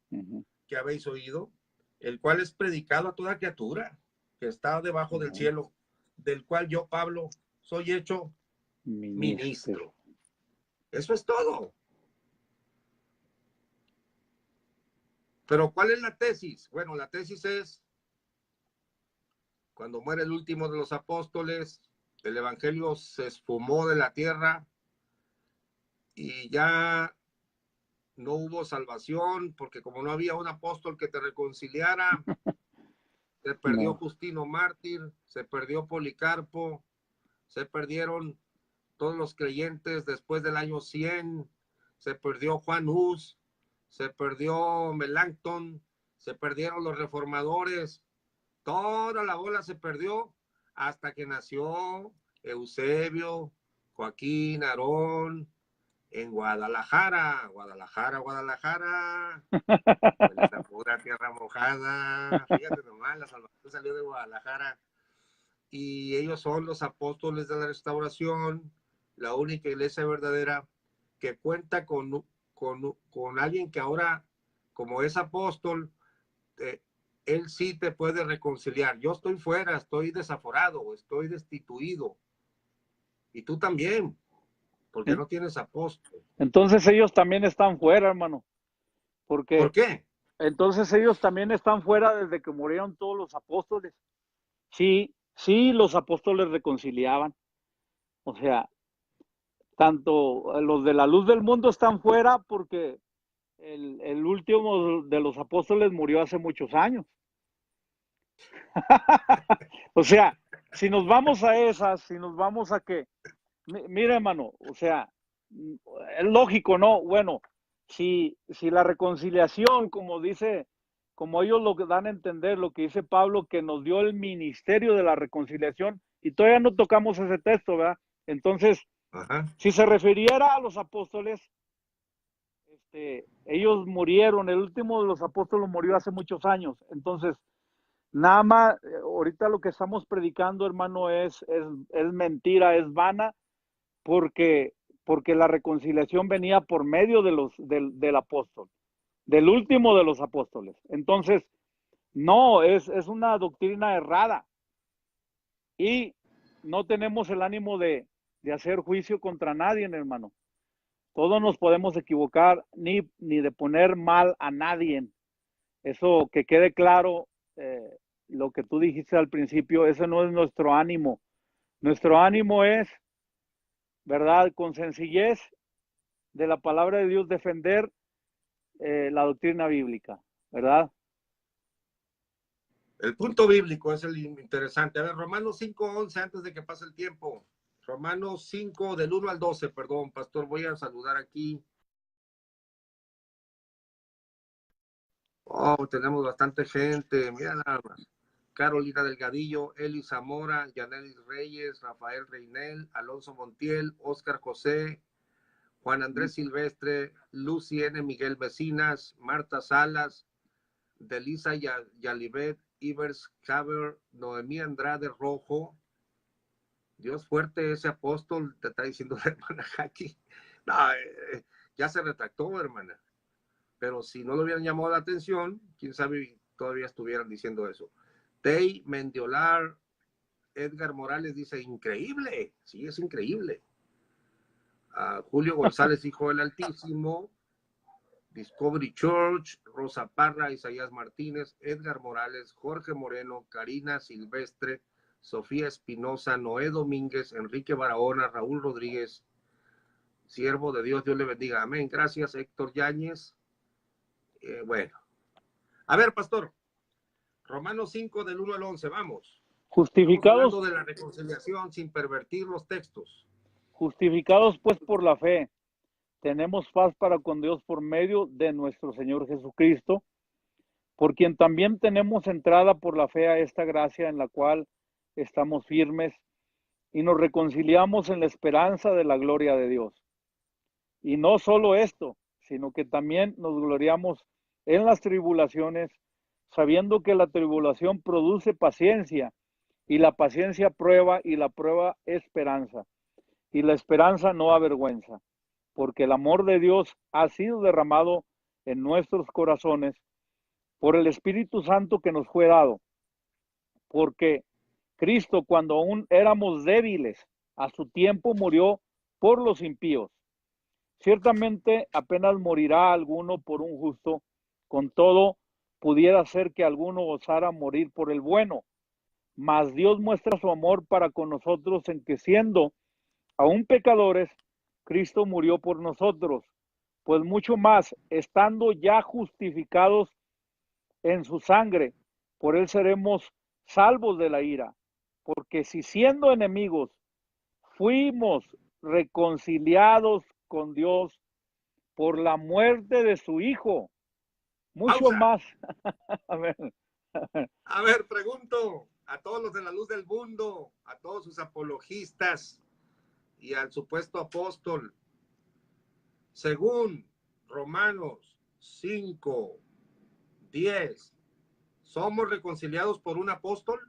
que habéis oído, el cual es predicado a toda criatura que está debajo del cielo, del cual yo, Pablo, soy hecho ministro. Eso es todo. Pero ¿cuál es la tesis? Bueno, la tesis es, cuando muere el último de los apóstoles, el evangelio se esfumó de la tierra y ya no hubo salvación, porque como no había un apóstol que te reconciliara, se perdió Justino Mártir, se perdió Policarpo, se perdieron todos los creyentes después del año 100, se perdió Juan Hus, se perdió Melanchthon, se perdieron los reformadores, toda la bola se perdió hasta que nació Eusebio, Joaquín, Aarón, en Guadalajara, esa pura tierra mojada, fíjate nomás, la salvación salió de Guadalajara, y ellos son los apóstoles de la restauración, la única iglesia verdadera que cuenta con alguien que ahora, como es apóstol, él sí te puede reconciliar. Yo estoy fuera, estoy desaforado, estoy destituido, y tú también, porque no tienes apóstol. Entonces ellos también están fuera, hermano. ¿Por qué? Entonces ellos también están fuera desde que murieron todos los apóstoles. Sí, los apóstoles reconciliaban. O sea, tanto los de la luz del mundo están fuera porque el último de los apóstoles murió hace muchos años. O sea, si nos vamos a esas, si nos vamos a que, mira hermano, o sea, es lógico, ¿no? Bueno, si la reconciliación, como dice, como ellos lo que dan a entender, lo que dice Pablo, que nos dio el ministerio de la reconciliación, y todavía no tocamos ese texto, ¿verdad? Entonces, Ajá. si se refiriera a los apóstoles, ellos murieron, el último de los apóstoles murió hace muchos años, entonces, nada más, ahorita lo que estamos predicando, hermano, es mentira, es vana, porque la reconciliación venía por medio del apóstol, del último de los apóstoles. Entonces, no, es una doctrina errada. Y no tenemos el ánimo de hacer juicio contra nadie, hermano. Todos nos podemos equivocar, ni de poner mal a nadie. Eso que quede claro, lo que tú dijiste al principio, ese no es nuestro ánimo. Nuestro ánimo es, ¿verdad?, con sencillez de la palabra de Dios, defender la doctrina bíblica, ¿verdad? El punto bíblico es el interesante. A ver, Romanos 5:11, antes de que pase el tiempo. Romanos 5, del 1 al 12, perdón, pastor, voy a saludar aquí. Oh, tenemos bastante gente, mira nada más. Carolina Delgadillo, Eli Zamora, Yanelis Reyes, Rafael Reinel, Alonso Montiel, Oscar José, Juan Andrés Silvestre, Lucy N. Miguel Vecinas, Marta Salas, Delisa Yalibet, Ivers Caber, Noemí Andrade Rojo. Dios fuerte, ese apóstol, te está diciendo la hermana Jackie. No, ya se retractó, hermana. Pero si no le hubieran llamado la atención, quién sabe, todavía estuvieran diciendo eso. Tey Mendiolar, Edgar Morales dice, increíble. Sí, es increíble. Julio González, hijo del Altísimo. Discovery Church, Rosa Parra, Isaías Martínez, Edgar Morales, Jorge Moreno, Karina Silvestre, Sofía Espinosa, Noé Domínguez, Enrique Barahona, Raúl Rodríguez, siervo de Dios, Dios le bendiga. Amén. Gracias, Héctor Yáñez. Bueno. A ver, pastor. Romanos 5, del 1 al 11, vamos. Justificados. Estamos hablando de la reconciliación sin pervertir los textos. Justificados pues por la fe, tenemos paz para con Dios por medio de nuestro Señor Jesucristo, por quien también tenemos entrada por la fe a esta gracia en la cual estamos firmes y nos reconciliamos en la esperanza de la gloria de Dios. Y no solo esto, sino que también nos gloriamos en las tribulaciones, sabiendo que la tribulación produce paciencia, y la paciencia prueba, y la prueba esperanza, y la esperanza no avergüenza, porque el amor de Dios ha sido derramado en nuestros corazones por el Espíritu Santo que nos fue dado, porque Cristo, cuando aún éramos débiles, a su tiempo murió por los impíos. Ciertamente apenas morirá alguno por un justo, con todo pudiera ser que alguno osara morir por el bueno, mas Dios muestra su amor para con nosotros en que siendo aún pecadores, Cristo murió por nosotros, pues mucho más, estando ya justificados en su sangre, por él seremos salvos de la ira, porque si siendo enemigos fuimos reconciliados con Dios por la muerte de su Hijo, mucho ¡Pausa! más. A ver, pregunto a todos los de la luz del mundo, a todos sus apologistas y al supuesto apóstol, según Romanos 5, 10, ¿somos reconciliados por un apóstol?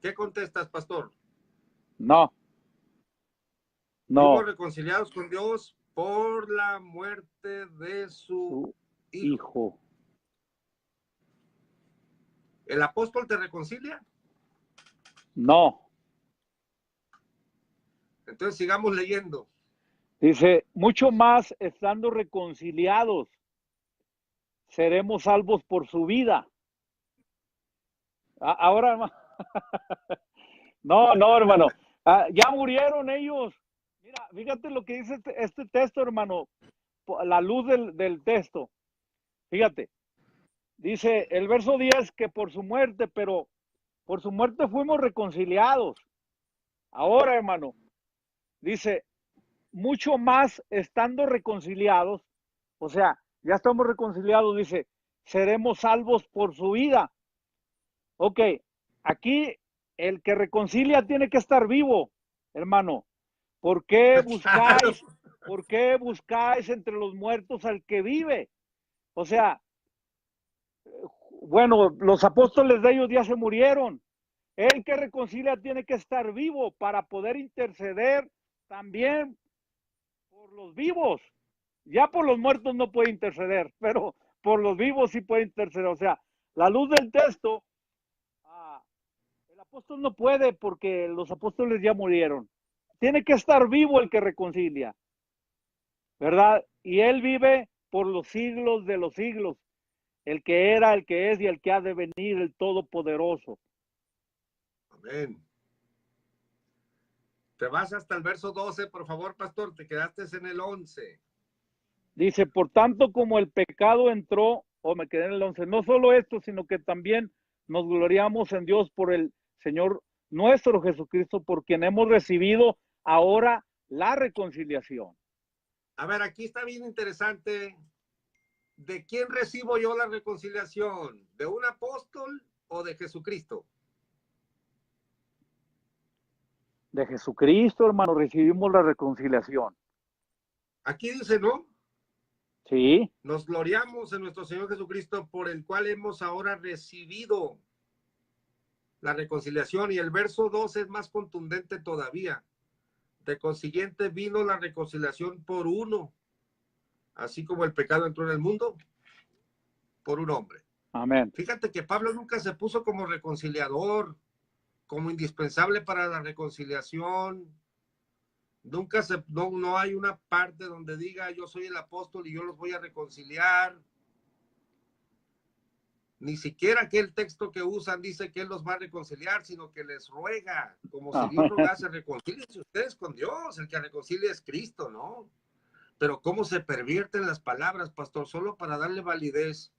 ¿Qué contestas, pastor? No. Fuimos reconciliados con Dios por la muerte de su Hijo. ¿El apóstol te reconcilia? No. Entonces sigamos leyendo. Dice, mucho más estando reconciliados, seremos salvos por su vida. Ahora, no, hermano, ya murieron ellos. Mira, fíjate lo que dice este texto, hermano, la luz del texto. Fíjate, dice el verso 10 que por su muerte, pero por su muerte fuimos reconciliados. Ahora, hermano, dice, mucho más estando reconciliados, o sea, ya estamos reconciliados, dice, seremos salvos por su vida. Ok, aquí el que reconcilia tiene que estar vivo, hermano. ¿Por qué Claro. buscáis entre los muertos al que vive? O sea, bueno, los apóstoles de ellos ya se murieron. El que reconcilia tiene que estar vivo para poder interceder también por los vivos. Ya por los muertos no puede interceder, pero por los vivos sí puede interceder. O sea, la luz del texto, el apóstol no puede porque los apóstoles ya murieron. Tiene que estar vivo el que reconcilia, ¿verdad? Y él vive por los siglos de los siglos. El que era, el que es y el que ha de venir, el Todopoderoso. Amén. Te vas hasta el verso 12, por favor, pastor, te quedaste en el 11. Dice, por tanto como el pecado entró, o me quedé en el 11, no solo esto, sino que también nos gloriamos en Dios por el Señor nuestro Jesucristo, por quien hemos recibido ahora la reconciliación. A ver, aquí está bien interesante. ¿De quién recibo yo la reconciliación? ¿De un apóstol o de Jesucristo? De Jesucristo, hermano, recibimos la reconciliación. Aquí dice, ¿no? Sí. Nos gloriamos en nuestro Señor Jesucristo, por el cual hemos ahora recibido la reconciliación. Y el verso 12 es más contundente todavía. De consiguiente vino la reconciliación por uno, así como el pecado entró en el mundo, por un hombre. Amén. Fíjate que Pablo nunca se puso como reconciliador, como indispensable para la reconciliación. Nunca no hay una parte donde diga yo soy el apóstol y yo los voy a reconciliar. Ni siquiera aquel texto que usan dice que él los va a reconciliar, sino que les ruega, como si Dios rogase, reconcíliense ustedes con Dios. El que reconcilia es Cristo, ¿no? Pero cómo se pervierten las palabras, pastor, solo para darle validez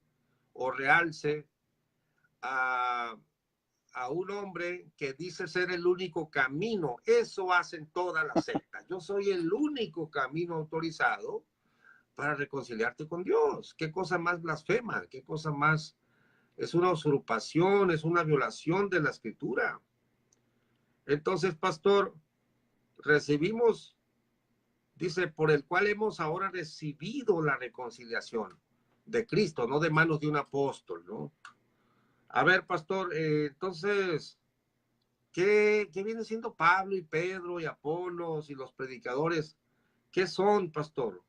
o realce a un hombre que dice ser el único camino. Eso hacen todas las sectas. Yo soy el único camino autorizado para reconciliarte con Dios. Qué cosa más blasfema, qué cosa más, es una usurpación, es una violación de la escritura. Entonces, pastor, recibimos, dice, por el cual hemos ahora recibido la reconciliación de Cristo, no de manos de un apóstol, ¿no? A ver, pastor, entonces, ¿qué viene siendo Pablo y Pedro y Apolos y los predicadores? ¿Qué son, pastor?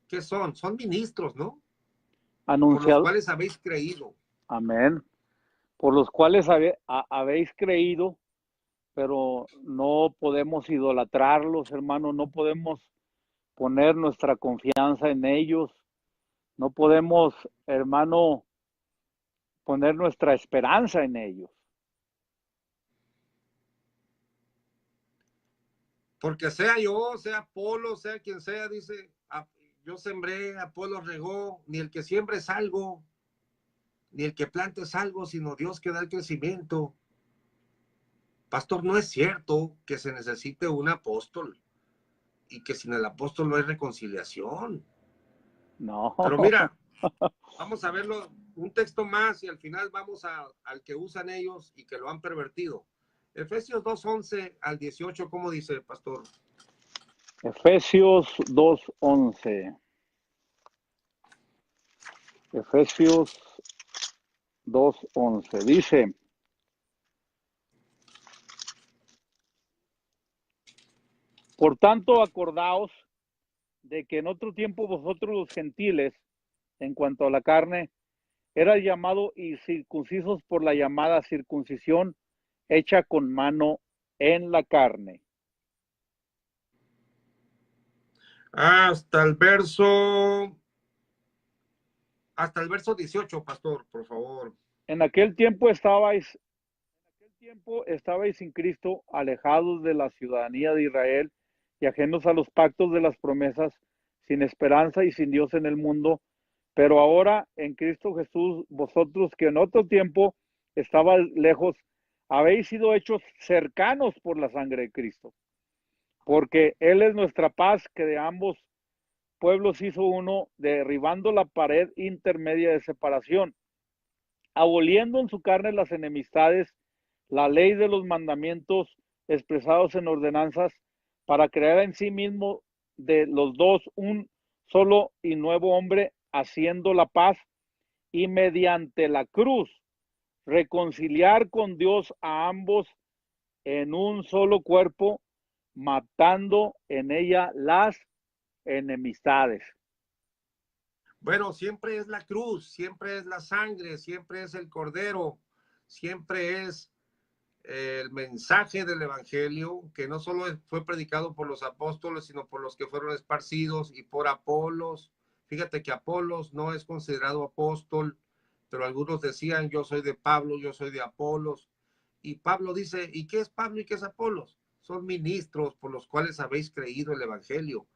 ¿Qué son? Son ministros, ¿no? Por los cuales habéis creído. Amén. Por los cuales habéis creído, pero no podemos idolatrarlos, hermano, no podemos poner nuestra confianza en ellos, no podemos, hermano, poner nuestra esperanza en ellos. Porque sea yo, sea Apolo, sea quien sea, dice, yo sembré, Apolo regó, ni el que siembre es algo, ni el que plante es algo, sino Dios que da el crecimiento. Pastor, no es cierto que se necesite un apóstol y que sin el apóstol no hay reconciliación. No. Pero mira, vamos a verlo, un texto más y al final vamos al que usan ellos y que lo han pervertido. Efesios 2:11 al 18, ¿cómo dice, pastor? Efesios 2:11. Efesios 2:11. Dice: por tanto, acordaos de que en otro tiempo vosotros los gentiles, en cuanto a la carne, eran llamados y circuncisos por la llamada circuncisión hecha con mano en la carne. Hasta el verso 18, pastor, por favor. En aquel tiempo estabais sin Cristo, alejados de la ciudadanía de Israel y ajenos a los pactos de las promesas, sin esperanza y sin Dios en el mundo. Pero ahora en Cristo Jesús, vosotros que en otro tiempo estabais lejos, habéis sido hechos cercanos por la sangre de Cristo, porque Él es nuestra paz, que de ambos pueblos hizo uno, derribando la pared intermedia de separación, aboliendo en su carne las enemistades, la ley de los mandamientos expresados en ordenanzas, para crear en sí mismo de los dos un solo y nuevo hombre, haciendo la paz, y mediante la cruz reconciliar con Dios a ambos en un solo cuerpo, matando en ella las enemistades. Bueno, siempre es la cruz, siempre es la sangre, siempre es el cordero, siempre es el mensaje del evangelio, que no solo fue predicado por los apóstoles, sino por los que fueron esparcidos, y por Apolos. Fíjate que Apolos no es considerado apóstol, pero algunos decían: yo soy de Pablo, yo soy de Apolos. Y Pablo dice: ¿y qué es Pablo y qué es Apolos? Son ministros por los cuales habéis creído el evangelio.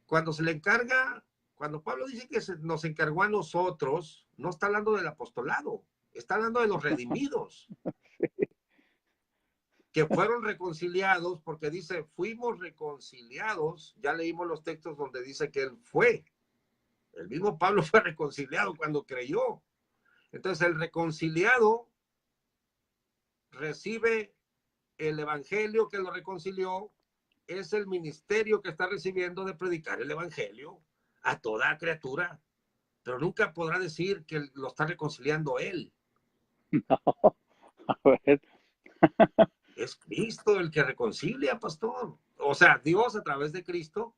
Cuando se le encarga, cuando Pablo dice que nos encargó a nosotros, no está hablando del apostolado, está hablando de los redimidos, que fueron reconciliados, porque dice: fuimos reconciliados. Ya leímos los textos donde dice que él fue. El mismo Pablo fue reconciliado cuando creyó. Entonces el reconciliado recibe el evangelio que lo reconcilió, es el ministerio que está recibiendo de predicar el evangelio a toda criatura, pero nunca podrá decir que lo está reconciliando él. No, a ver. Es Cristo el que reconcilia, pastor. O sea, Dios a través de Cristo,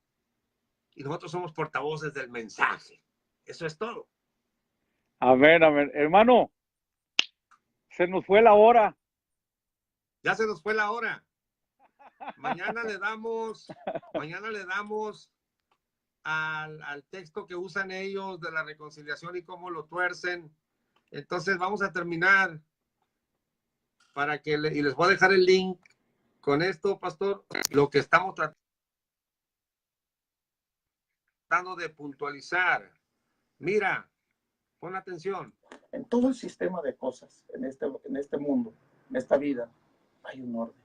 y nosotros somos portavoces del mensaje. Eso es todo. Amén, amén. Hermano, se nos fue la hora. Ya se nos fue la hora. Mañana le damos al texto que usan ellos de la reconciliación y cómo lo tuercen. Entonces vamos a terminar para que y les voy a dejar el link con esto, pastor, lo que estamos tratando de puntualizar. Mira, pon atención. En todo el sistema de cosas, en este mundo, en esta vida, hay un orden.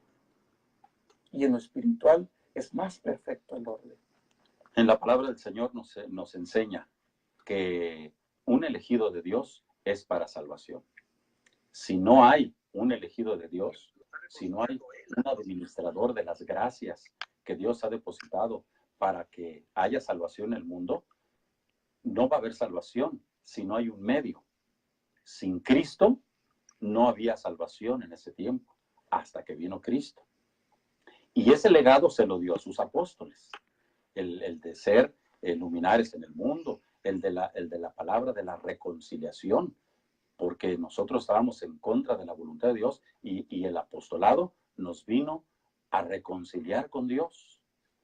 Y en lo espiritual es más perfecto el orden. En la palabra del Señor nos enseña que un elegido de Dios es para salvación. Si no hay un elegido de Dios, si no hay un administrador de las gracias que Dios ha depositado para que haya salvación en el mundo, no va a haber salvación si no hay un medio. Sin Cristo no había salvación en ese tiempo, hasta que vino Cristo. Y ese legado se lo dio a sus apóstoles, el de ser luminares en el mundo, el de la palabra de la reconciliación, porque nosotros estábamos en contra de la voluntad de Dios, y el apostolado nos vino a reconciliar con Dios.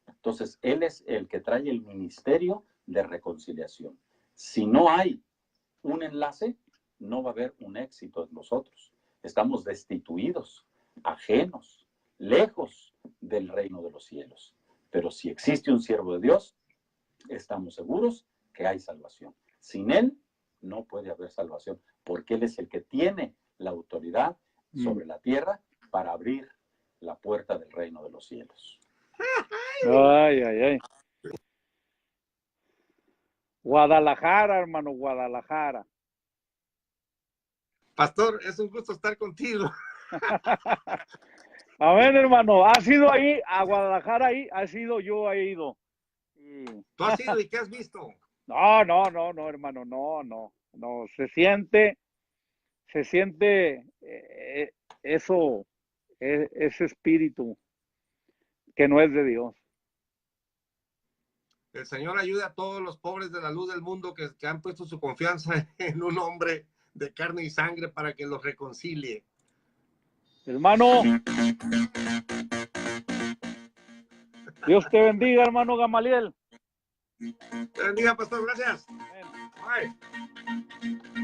Entonces, Él es el que trae el ministerio de reconciliación. Si no hay un enlace, no va a haber un éxito en nosotros. Estamos destituidos, ajenos, lejos del reino de los cielos. Pero si existe un siervo de Dios, estamos seguros que hay salvación. Sin Él no puede haber salvación, porque Él es el que tiene la autoridad sobre la tierra para abrir la puerta del reino de los cielos. Ay, ay, ay. Guadalajara, hermano, Guadalajara. Pastor, es un gusto estar contigo. A ver, hermano, ¿has ido ahí a Guadalajara? Ahí, ¿has ido? Yo he ido. ¿Tú has ido y qué has visto? No, hermano, no. Se siente eso, ese espíritu que no es de Dios. El Señor ayude a todos los pobres de la luz del mundo que han puesto su confianza en un hombre de carne y sangre para que los reconcilie. Hermano, Dios te bendiga, hermano Gamaliel. Te bendiga, pastor. Gracias. Amén. Bye.